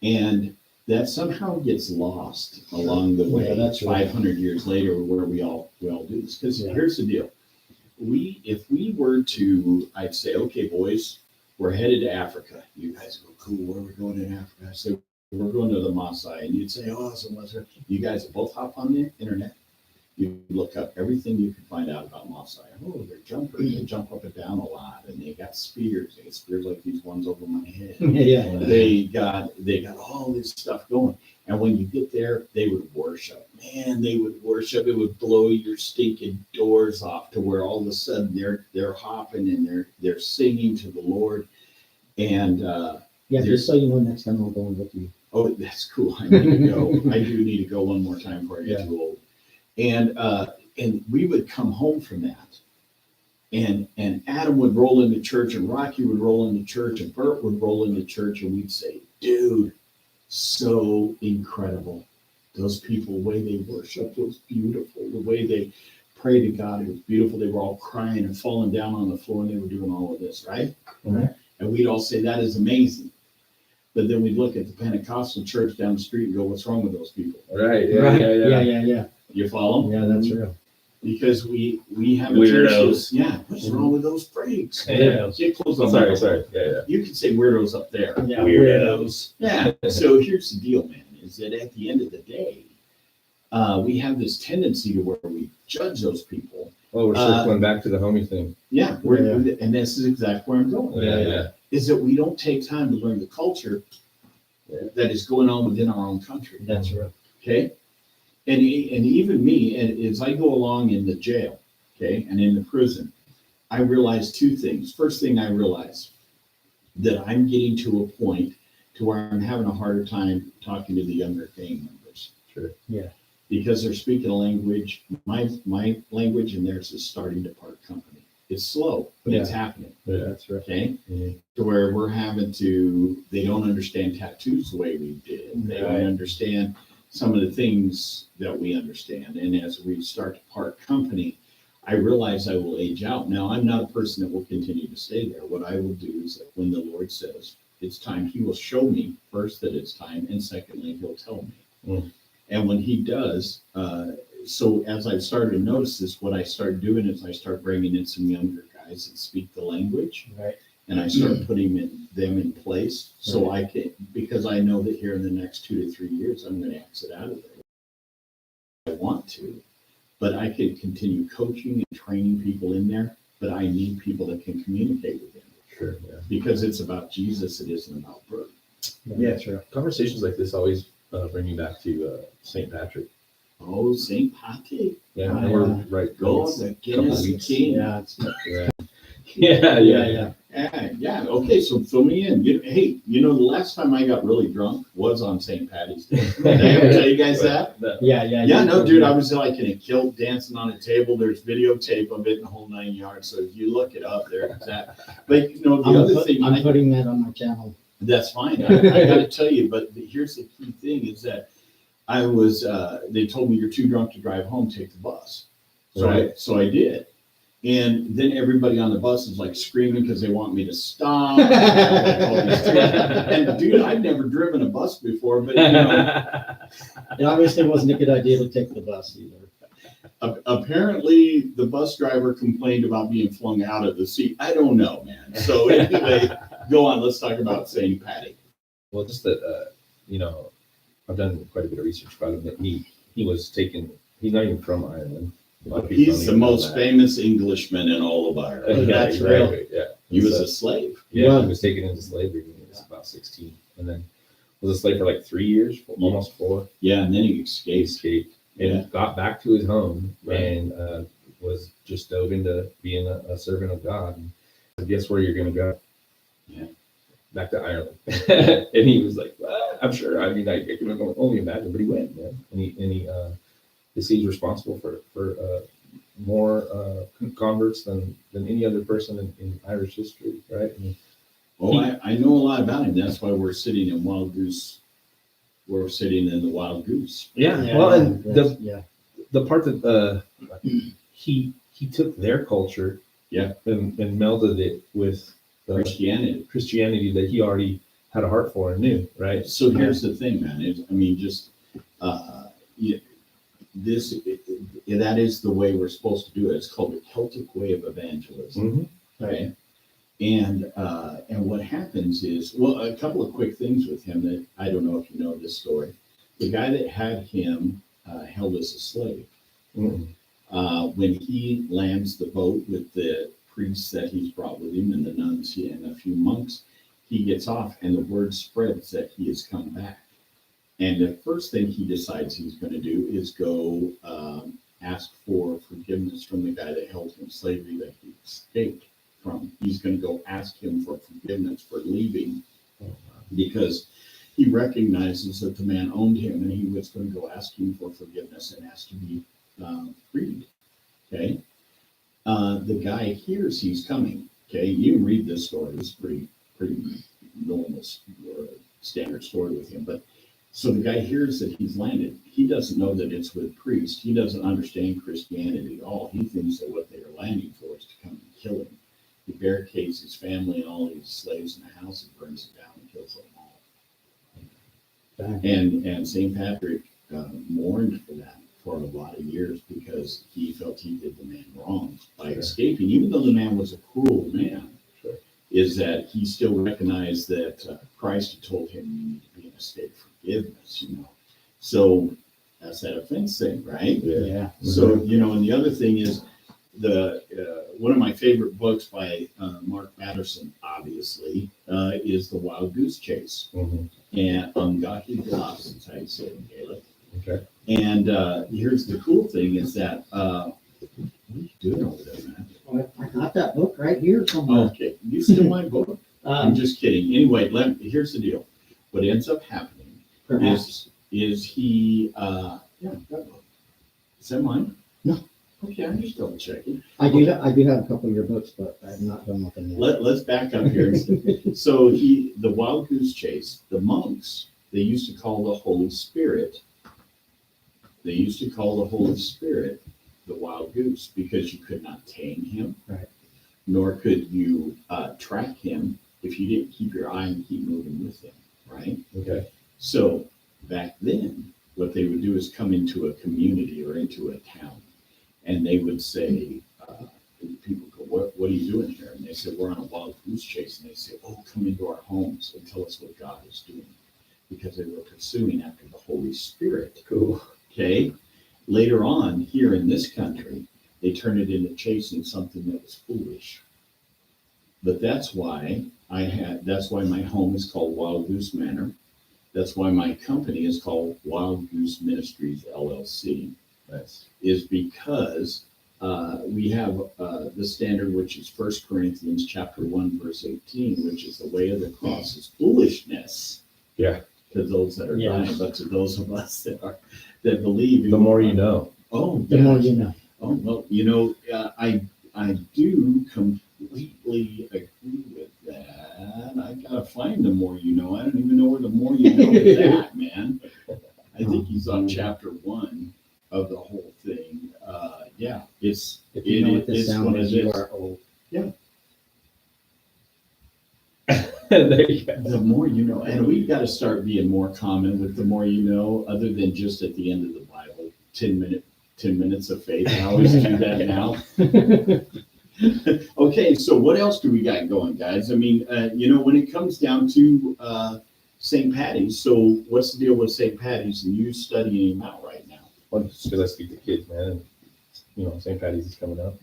And that somehow gets lost along the way. Yeah, that's right. 500 years later, where we all do this. Because Yeah. here's the deal: if we were to, I'd say, okay, boys, we're headed to Africa. You guys go, cool. Where are we going in Africa? I say, we're going to the Maasai, and you'd say, oh, so what's there? You guys both hop on the internet. You look up everything you can find out about Maasai. Oh, they're jumpers. They jump up and down a lot, and they got spears. They got spears like these ones over my head. Yeah. They got all this stuff going. And when you get there, they would worship. Man, they would worship. It would blow your stinking doors off to where all of a sudden they're hopping and they're singing to the Lord. And Yeah, just so you know, next time I'll go with you. oh, that's cool. I need to go. I do need to go one more time before I get too old. And we would come home from that. And Adam would roll into church, and Rocky would roll into church, and Bert would roll into church, and we'd say, dude, so incredible. Those people, the way they worshiped was beautiful. The way they prayed to God, it was beautiful. They were all crying and falling down on the floor, and they were doing all of this, right? Right. And we'd all say, that is amazing. But then we'd look at the Pentecostal church down the street and go, what's wrong with those people? Right. Yeah. You follow? Yeah, that's real. Because we have Weirdos. Yeah, what's wrong with those freaks? Yeah. Get close on Sorry. Yeah. You can say weirdos up there. Yeah, Weirdos. Yeah. So here's the deal, man, is that at the end of the day, we have this tendency to where we judge those people. Oh, we're circling back to the homie thing. Yeah, and this is exactly where I'm going. Yeah. Is that we don't take time to learn the culture that is going on within our own country. That's real. Okay. And even me, and as I go along in the jail, okay, and in the prison, I realize two things. First thing I realize that I'm getting to a point to where I'm having a harder time talking to the younger gang members. Sure. Yeah. Because they're speaking a language, my language, and theirs is starting to part company. It's slow, but it's happening. Yeah, that's right. Okay. Mhm. To where we're having to, they don't understand tattoos the way we did. They Right. don't understand some of the things that we understand. And as we start to part company, I realize I will age out. Now, I'm not a person that will continue to stay there. What I will do is that when the Lord says it's time, he will show me first that it's time. And secondly, he'll tell me. Mm. And when he does, so as I've started to notice this, what I start doing is I start bringing in some younger guys that speak the language. Right. And I start putting them in place so I can, because I know that here in the next 2 to 3 years, I'm going to exit out of there. I want to, but I can continue coaching and training people in there, but I need people that can communicate with them. Sure. Yeah. Because it's about Jesus, it isn't about Bert. Yeah, that's real. Conversations like this always bring me back to St. Patrick. Oh, St. Patrick, Yeah. Oh, We're yeah. right. God, it's the a couple Guinness weeks. King. Yeah, it's, Yeah. Yeah. Okay, so fill me in. Hey, the last time I got really drunk was on St. Patty's Day. Did I ever tell you guys that? yeah. Yeah, no, dude, I was like in a kilt dancing on a table. There's videotape of it in the whole 9 yards. So if you look it up, there it's at. But the other thing, I'm putting that on my channel. that's fine. I got to tell you, but here's the key thing: is that I was. They told me you're too drunk to drive home. Take the bus. So Right. I did. And then everybody on the bus is like screaming because they want me to stop. And dude, I've never driven a bus before, but It obviously wasn't a good idea to take the bus either. apparently the bus driver complained about being flung out of the seat. I don't know, man. So anyway, go on. Let's talk about St. Patty. Well, just that, I've done quite a bit of research about him. That he was taken. He's not even from Ireland. A lot of people He's don't the even know most that. famous Englishman in all of Ireland. Yeah, That's real. exactly. Yeah, He was a slave. yeah. Yeah. He was taken into slavery when he was about 16, and then was a slave for like 3 years, almost 4. Yeah, and then he He escaped. escaped and Yeah. got back to his home Right. and was just dove into being a servant of God. And guess where you're going to go? Yeah. Back to Ireland. And he was like, well, I'm sure. I mean, I can only imagine, but he went, man. And he he's responsible for more converts than any other person in Irish history, right? And Well, I know a lot about him. That's why we're sitting in Wild Goose. We're sitting in the Wild Goose. well, and yeah. the part that he took their culture, Yeah. and melded it with the Christianity. Christianity that he already had a heart for and knew, right? So here's the thing, man. That is the way we're supposed to do it. It's called the Celtic way of evangelism. Mm-hmm. Okay. And what happens is, well, a couple of quick things with him that I don't know if you know this story. The guy that had him held as a slave. Mm-hmm. When he lands the boat with the priests that he's brought with him and the nuns and a few monks, he gets off and the word spreads that he has come back. And the first thing he decides he's going to do is go ask for forgiveness from the guy that held him slavery that he escaped from. He's going to go ask him for forgiveness for leaving because he recognizes that the man owned him, and he was going to go ask him for forgiveness and ask to be freed. Okay. The guy hears he's coming. Okay. You can read this story. It's pretty normal, standard story with him. But so the guy hears that he's landed. He doesn't know that it's with priests. He doesn't understand Christianity at all. He thinks that what they are landing for is to come and kill him. He barricades his family and all his slaves in the house and burns it down and kills them all. And St. Patrick mourned for that for a lot of years because he felt he did the man wrong by escaping, even though the man was a cruel man. Is that he still recognized that Christ had told him you need to be in a state of forgiveness, So that's that offense thing, right? Yeah. So, and the other thing is one of my favorite books by Mark Patterson, obviously, is The Wild Goose Chase. Mm-hmm. And Ungodly Gloss, is how you say it in Gaelic. Okay. And here's the cool thing is that, what are you doing over there, man? I got that book right here somewhere. Okay, you steal my book? I'm just kidding. Anyway, here's the deal. What ends up happening Perhaps. is he, that book. Is that mine? No. Okay, I'm just double checking. I do have a couple of your books, but I'm not done with them yet. Let's back up here. So the Wild Goose Chase, the monks, they used to call the Holy Spirit. They used to call the Holy Spirit the wild goose because you could not tame him, right? Nor could you track him if you didn't keep your eye and keep moving with him, right? Okay. So back then, what they would do is come into a community or into a town, and they would say, people go, what are you doing here? And they said, we're on a wild goose chase. And they say, oh, come into our homes and tell us what God is doing. Because they were pursuing after the Holy Spirit. Cool. Okay. Later on, here in this country, they turned it into chasing something that was foolish. But that's why my home is called Wild Goose Manor. That's why my company is called Wild Goose Ministries, LLC. Nice. Is because we have the standard, which is 1 Corinthians chapter 1, verse 18, which is the way of the cross is foolishness. Yeah. To those that are dying, but to those of us that believe. The more you know. Oh, The more you know. Oh, well, I do completely agree with that. I gotta find the more you know. I don't even know where the more you know is at, man. I think he's on chapter 1 of the whole thing. If you know what this sound is, you are old. Yeah. There you go. The more you know, and we've got to start being more common with the more you know, other than just at the end of the Bible, 10 minutes of faith. I always do that now. Okay, so what else do we got going, guys? I mean, when it comes down to St. Patty's, so what's the deal with St. Patty's and you studying him out right now? Well, just because I speak to kids, man. And, St. Patty's is coming up.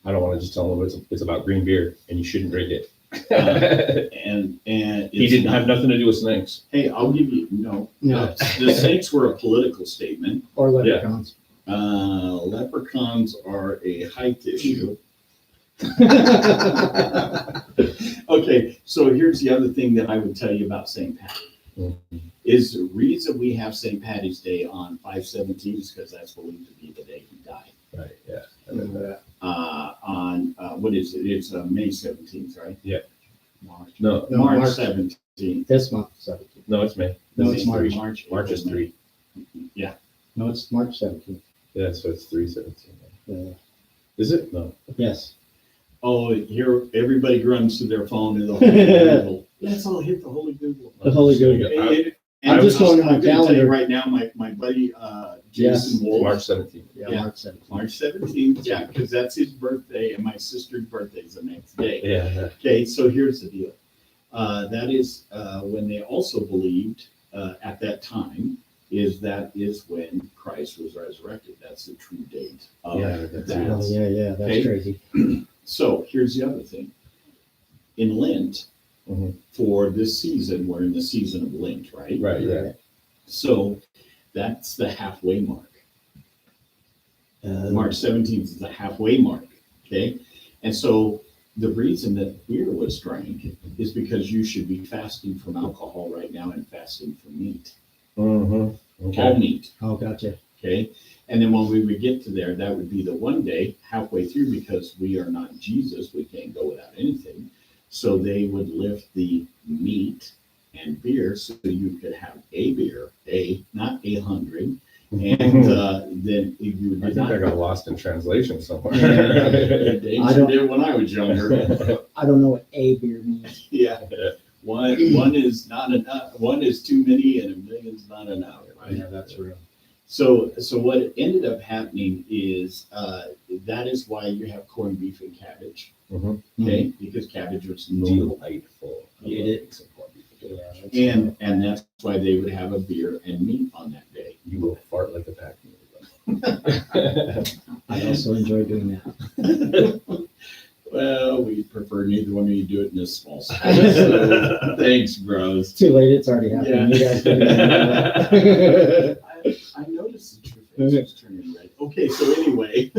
I don't want to just tell them it's about green beer and you shouldn't drink it. And he didn't have nothing to do with snakes. Hey, I'll give you No. The snakes were a political statement. Or leprechauns. Leprechauns are a height issue. Okay, so here's the other thing that I would tell you about St. Patty. Mm-hmm. Is the reason we have St. Patty's Day on 5/17 is because that's believed to be the day he died. Right. Yeah. I remember that. On what is it? It's May 17th, right? Yeah. March. No, March March 17th. This month, 17th. No, it's May. No, it's March. March is 3. Yeah. No, it's March 17th. Yeah, so it's 3/17. Yeah. Is it? No. Yes. Oh, here everybody runs to their phone and the Holy Google. Let's all hit the Holy Google. The Holy Google. And I'm just going to my I'm gonna tell you calendar. right now, my buddy Jason Wolf, March 17th. Yeah, March 17th. March 17th, yeah, because that's his birthday, and my sister's birthday is the next day. Yeah. Okay, so here's the deal. That is when they also believed at that time that is when Christ was resurrected. That's the true date of Yeah, that's that. Oh, yeah, that's Okay. crazy. So here's the other thing. In Lent, Mhm. for this season, we're in the season of Lent, right? Right. Yeah. So that's the halfway mark. March 17th is the halfway mark. Okay. And so the reason that beer was drank is because you should be fasting from alcohol right now and fasting from meat. Mm-hmm. All Okay. meat. Oh, gotcha. Okay. And then when we would get to there, that would be the one day halfway through because we are not Jesus. We can't go without anything. So they would lift the meat and beer so you could have a beer, not 800. And then you would I think I got lost in translation somewhere. They I don't- did when I was younger. I don't know what a beer means. Yeah. One is not enough. One is too many and a million's not enough. Right? Yeah, that's real. So what ended up happening is that is why you have corned beef and cabbage, Mhm. okay? Because cabbage was normal, Delightful. I Yeah. love me some corned beef. Yeah, that's and that's why they would have a beer and meat on that day. You will fart like a pack mule. I also enjoy doing that. Well, we prefer neither one of you do it in this small space. So, thanks, bros. It's too late. It's already happened. You guys can do that. I noticed that your face was turning red. Okay, so anyway.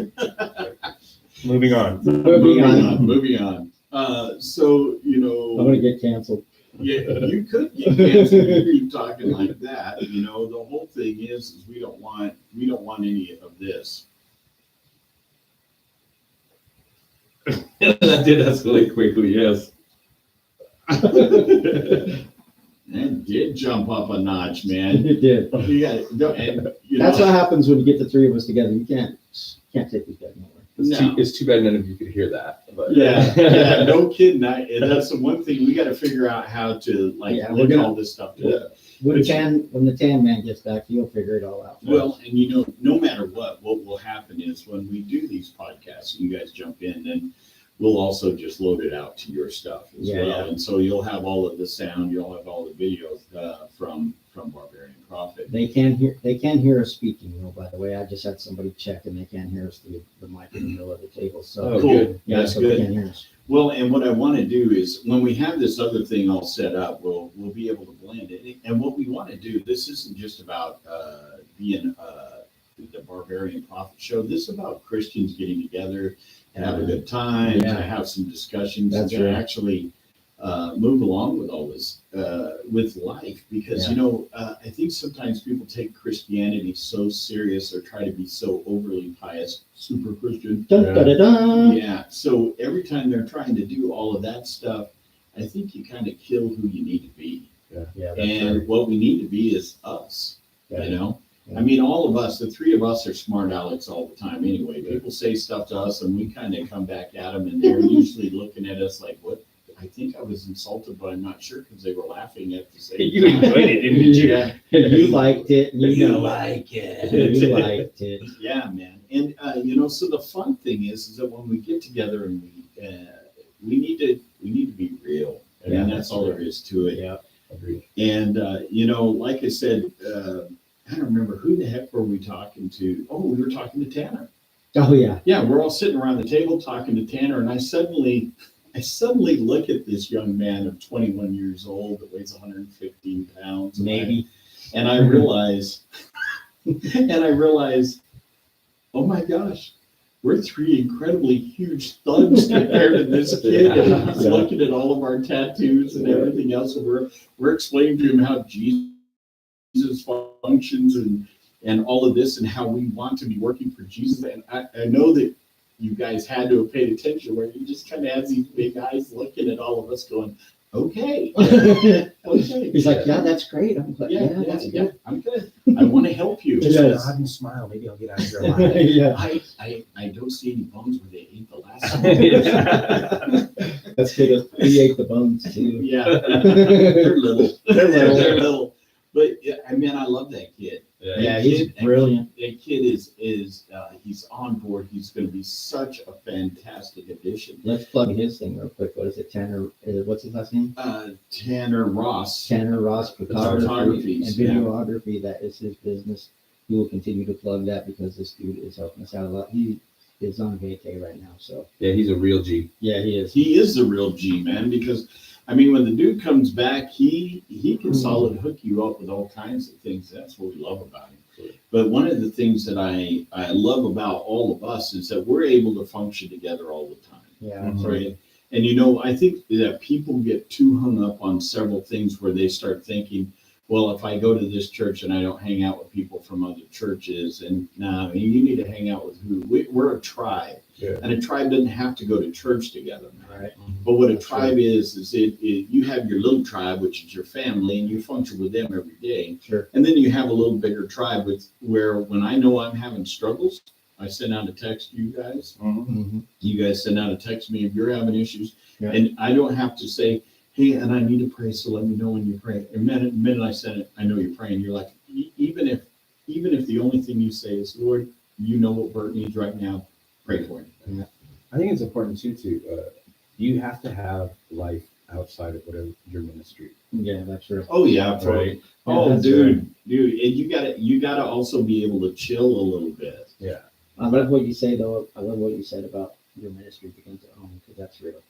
Moving on. Moving on. So, I'm gonna get canceled. yeah, you could get canceled if you keep talking like that. The whole thing is we don't want any of this. That did escalate quickly, yes. That did jump up a notch, man. It did. You got and That's what happens when you get the three of us together. You can't take these guys nowhere. It's too bad none of you could hear that. But. Yeah, no kidding. That's the one thing we got to figure out how to Yeah, link we're gonna- all this stuff together. When the tan man gets back, he'll figure it all out. Well, and no matter what will happen is when we do these podcasts, you guys jump in, then we'll also just load it out to your stuff as Yeah, well. yeah. And so you'll have all of the sound, you'll have all the videos from Barbarian Prophet. They can hear us speaking. By the way, I just had somebody check and they can't hear us through the mic in the middle of the table. So Oh, Cool. good. yeah, That's so they good. can't hear us. Well, and what I want to do is when we have this other thing all set up, we'll be able to blend it. And what we want to do, this isn't just about being the Barbarian Prophet show. This is about Christians getting together to have a good time, Yeah. to have some discussions, That's and to right. actually move along with all this with life. Because I think sometimes people take Christianity so serious or try to be so overly pious, super Christian. Dun, dun, dun, dun. Yeah. So every time they're trying to do all of that stuff, I think you kind of kill who you need to be. Yeah, that's And right. what we need to be is us. Yeah. Yeah. Yeah. I mean, all of us, the three of us are smart Alex all the time anyway. People say stuff to us and we kind of come back at them and they're usually looking at us like, what? I think I was insulted, but I'm not sure because they were laughing at the same You enjoyed it, didn't you? Yeah. You liked it. You know like it. You liked it. Yeah, man. And so the fun thing is that when we get together and we need to be real. I mean, Yeah, that's all there is to it. Yeah. Agreed. And like I said, I don't remember who the heck were we talking to. Oh, we were talking to Tanner. Oh yeah. Yeah, we're all sitting around the table talking to Tanner, and I suddenly look at this young man of 21 years old that weighs 115 pounds, Maybe. and I realize, oh my gosh, we're three incredibly huge thugs compared to this kid. And he's looking at all of our tattoos and everything else, and we're explaining to him how Jesus functions and all of this and how we want to be working for Jesus. And I know that you guys had to have paid attention where he just kind of has these big eyes looking at all of us going, okay. Okay. He's like, yeah, that's great. I'm like, yeah, that's yeah, good. I'm good. I want to help you. Just Yes. nod and smile. Maybe I'll get out of here alive. Yeah, I don't see any bones where they ate the last one. that's good. He ate the bones too. Yeah, they're little. They're little. They're little. But yeah, I mean, I love that kid. Yeah, he's brilliant. That kid is he's on board. He's going to be such a fantastic addition. Let's plug his thing real quick. What is it? Tanner, what's his last name? Tanner Ross. Tanner Ross Photography and Photographies, Videography. That is his business. We will continue to plug that because this dude is helping us out a lot. He is on vacay right now, so Yeah, he's a real G. yeah, he is. He is the real G, man, because I mean, when the dude comes back, he can solid hook you up with all kinds of things. That's what we love about him. But one of the things that I love about all of us is that we're able to function together all the time. Yeah, Mhm. absolutely. Right. And you know, I think that people get too hung up on several things where they start thinking, well, if I go to this church and I don't hang out with people from other churches, and nah, I mean, you need to hang out with who? We're a tribe. Yeah. And a tribe doesn't have to go to church together, man. Right. But what a That's tribe is you have your little tribe, which is your family, and you function with them every day. Sure. And then you have a little bigger tribe where when I know I'm having struggles, I send out a text to you guys. Mm-hmm. You guys send out a text to me if you're having issues. Yeah. And I don't have to say, hey, and I need to pray, so let me know when you pray. And the minute I send it, I know you're praying. You're like, even if the only thing you say is, Lord, you know what Bert needs right now, pray for him. I think it's important too you have to have life outside of whatever your ministry. Yeah, that's true. Oh yeah, Right. Oh, Yeah, that's dude, and you gotta also be able to chill a little bit. Yeah. I love what you say though. I love what you said about your ministry begins at home because that's real.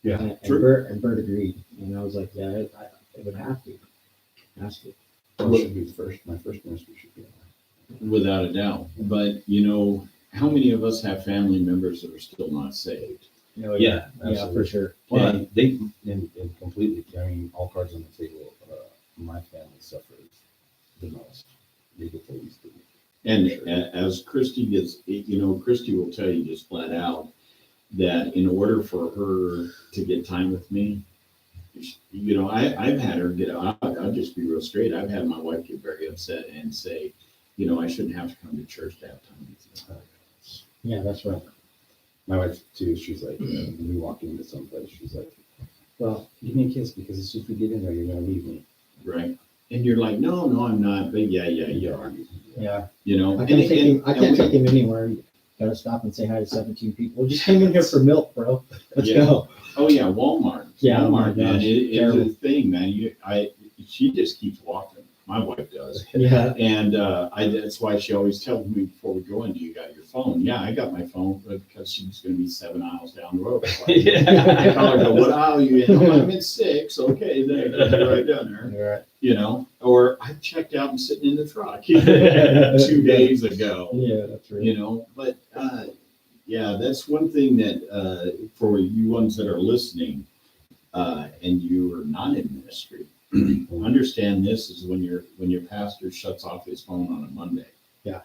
Yeah. And True. Bert agreed, and I was like, yeah, it would have to. It has to. That should be my first ministry should be. Without a doubt. But you know, how many of us have family members that are still not saved? Oh, Yeah, yeah, absolutely. for sure. Well, they and completely. I mean, all cards on the table. My family suffers the most. They get the least of it. And Sure. as Christy gets, you know, Christy will tell you just flat out that in order for her to get time with me, you know, I've had her get, I'll just be real straight. I've had my wife get very upset and say, you know, I shouldn't have to come to church to have time with you. Yeah, that's right. My wife too. She's like, when we walk into someplace, she's like, "Well, give me a kiss because as soon as we get in there, you're gonna leave me." Right. And you're like, no, I'm not. But yeah, you are. Yeah, You know, I can't take him anywhere. Gotta stop and say hi to 17 people. We just came in here for milk, bro. Let's Yeah. go. Oh yeah, Walmart. Yeah, oh my Walmart, man. gosh, It's terrible. a thing, man. She just keeps walking. My wife does. Yeah, And that's why she always tells me before we go in, do you got your phone? Yeah, I got my phone, but because she's going to be 7 miles down the road. I call her, go, what aisle you in? Oh, I'm in 6. Okay, then you're right down there. you're right. You know, or I checked out and sitting in the truck 2 days ago. Yeah, that's right. You know, but yeah, that's one thing that for you ones that are listening and you are not in ministry, understand this is when your pastor shuts off his phone on a Monday. Yeah.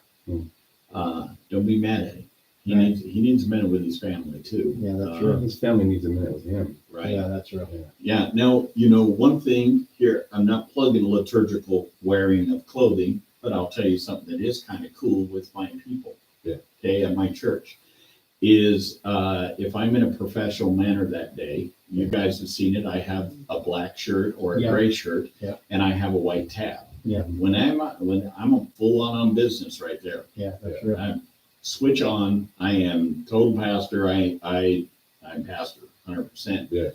Don't be mad at him. He Right. needs a minute with his family too. Yeah, that's true. His family needs a minute with him. Right. Yeah, that's right. Yeah. Now, you know, one thing here, I'm not plugging liturgical wearing of clothing, but I'll tell you something that is kind of cool with my people. Yeah. Okay, at my church is if I'm in a professional manner that day, you guys have seen it. I have a black shirt or a Yeah. gray shirt, Yeah. and I have a white tab. Yeah. When I'm a full on business right there. Yeah, that's right. I switch on. I am total pastor. I'm pastor 100%. Yeah.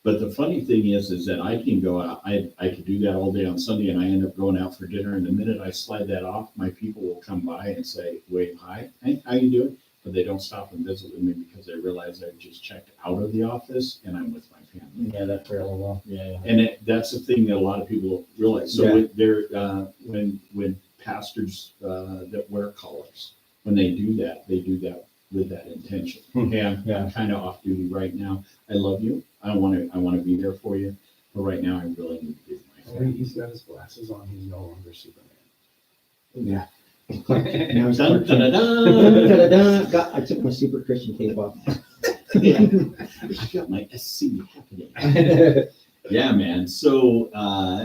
But the funny thing is that I can go out. I could do that all day on Sunday, and I end up going out for dinner. And the minute I slide that off, my people will come by and say, "Wave hi, hey, how you doing?" But they don't stop and visit with me because they realize I've just checked out of the office and I'm with my family. Yeah, that's really well. Yeah, And that's the thing that a lot of people don't realize. So Yeah. when pastors that wear collars, when they do that with that intention. Hey, I'm kind of off duty right now. I love you. I want to be there for you. But right now, I really need to be with my family. He's got his glasses on. He's no longer Superman. Yeah. Now he's Dun, Clark dun, Kent. dun, dun. I took my super Christian tape off. Yeah. I got my SC happening. Yeah, man. So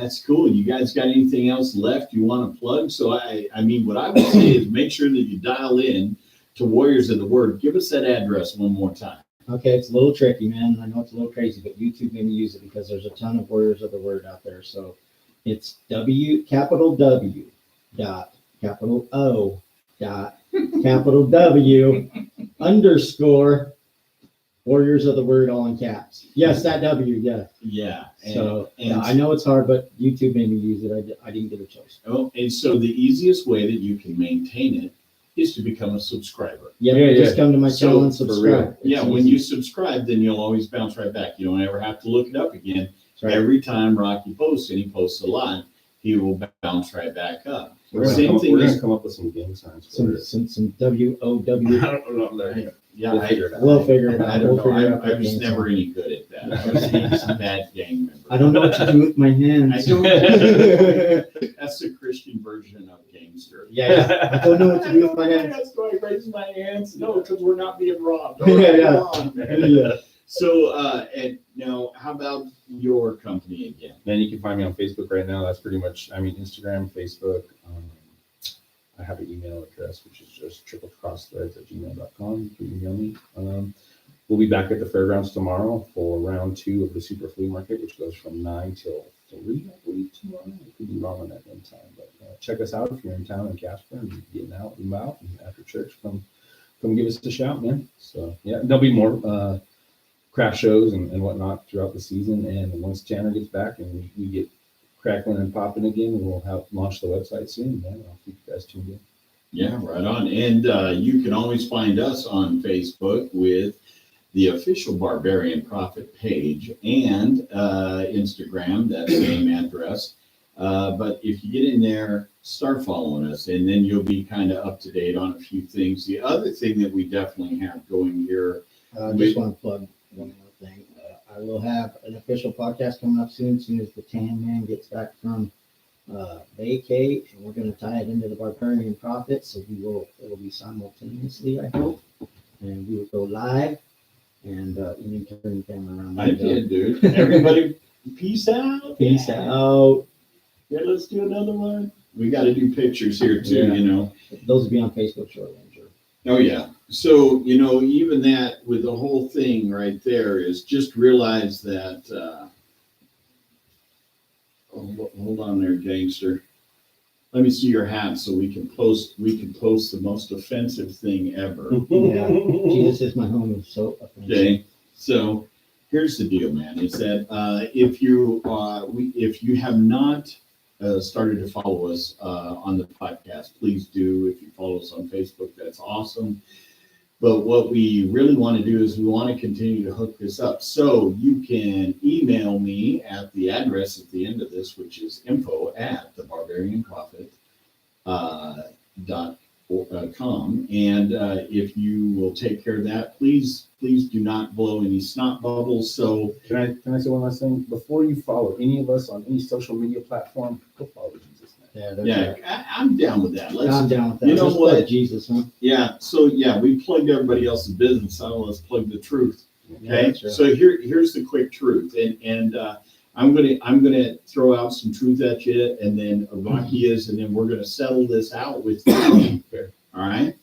that's cool. You guys got anything else left you want to plug? So I mean, what I would say is make sure that you dial in to Warriors of the Word. Give us that address one more time. Okay, it's a little tricky, man. I know it's a little crazy, but YouTube made me use it because there's a ton of Warriors of the Word out there. So it's capital W dot capital O dot capital W underscore Warriors of the Word all in caps. Yes, that W, yeah. Yeah. So yeah, I know it's hard, but YouTube made me use it. I didn't get a choice. Oh, and so the easiest way that you can maintain it is to become a subscriber. Yeah, just come to my So, channel and for real. subscribe. It's Yeah, when easy. you subscribe, then you'll always bounce right back. You don't ever have to look it up again. That's right. Every time Rocky posts, and he posts a lot, he will bounce right back up. We're gonna, Same come, thing we're gonna is, come up with some gang signs for it. some W.O.W. I don't know. There. yeah, We'll figure it out. We'll figure it out. I don't We'll figure know. out I that was game never song. any good at that. I was a bad gang member. I don't know what to do with my I hands. don't. That's the Christian version of gangster. Yeah, I don't know what to do with my hands. That's why I raise my hands. No, because we're not being robbed. Yeah. Come on, man. Yeah. So, and now, how about your company again? Man, you can find me on Facebook right now. That's pretty much, I mean, Instagram, Facebook. I have an email address, which is just triplecrossthreads@gmail.com. You can email me. We'll be back at the fairgrounds tomorrow for round 2 of the Super Flea Market, which goes from 9 till 3, I believe, tomorrow. I could be wrong on that one time, but check us out if you're in town in Casper and getting out and about. And after church, come give us a shout, man. So, yeah, there'll be more craft shows and whatnot throughout the season. And once Tanner gets back and we get crackling and popping again, we'll have launch the website soon, man. I'll keep you guys tuned in. Yeah, right on. And you can always find us on Facebook with the official Barbarian Prophet page and Instagram, that same address. But if you get in there, start following us, and then you'll be kind of up to date on a few things. The other thing that we definitely have going here. Just want to plug one more thing. I will have an official podcast coming up soon as the Tan Man gets back from vacate, and we're going to tie it into the Barbarian Prophet. So it'll be simultaneously, I hope, and we will go live. And you can turn the camera around. I did, dude. Everybody, peace out. Peace out. Yeah, let's do another one. We got to do pictures here too, Yeah. you know. Those will be on Facebook shortly, I'm sure. Oh yeah. So, you know, even that with the whole thing right there is just realize that, hold on there, gangster. Let me see your hat so we can post the most offensive thing ever. Yeah, Jesus is my homie, so offensive. Okay. So here's the deal, man, is that if you have not started to follow us on the podcast, please do. If you follow us on Facebook, that's awesome. But what we really want to do is we want to continue to hook this up. So you can email me at the address at the end of this, which is info@thebarbarianprophet.com. And if you will take care of that, please do not blow any snot bubbles. So Can I say one last thing? Before you follow any of us on any social media platform, go follow Jesus, man. Yeah, that's yeah, right. I'm down with that. I'm down with that. You know Let's what? plug Jesus, huh? Yeah. So yeah, we plugged everybody else's business. So let's plug the truth. Yeah, Okay. that's right. So here's the quick truth, and I'm gonna throw out some truth at you, and then Rocky is, and then we're gonna settle this out with you. All right.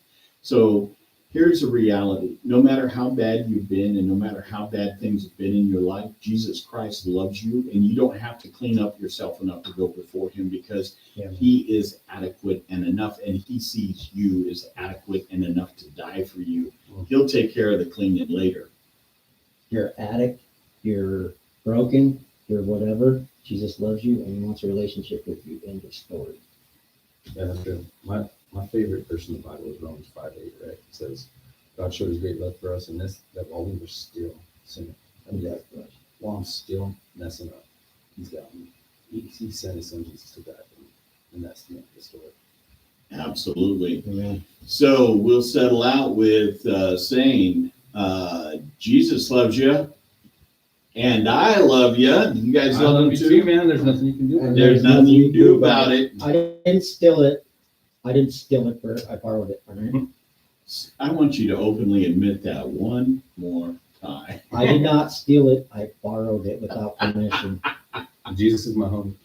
So here's the reality. No matter how bad you've been, and no matter how bad things have been in your life, Jesus Christ loves you, and you don't have to clean up yourself enough to go before Him, because Yeah. He is adequate and enough, and He sees you as adequate and enough to die for you. He'll take care of the cleaning later. You're an addict, you're broken, you're whatever. Jesus loves you and He wants a relationship with you. End of story. Yeah, that's good. My favorite verse in the Bible is Romans 5:8, right? It says, God showed His great love for us, and this, that while we were still sinning, while I'm still messing up, He's got me. He sent His Son Jesus to die for me, and that's the end of the story. Absolutely. Amen. So we'll settle out with saying, Jesus loves you, and I love you. You guys love Him too? man. There's nothing you can do. And There's nothing you can do about it. I didn't steal it. Bert. I borrowed it. All right. I want you to openly admit that one more time. tie. I did not steal it. I borrowed it without permission. Jesus is my homie.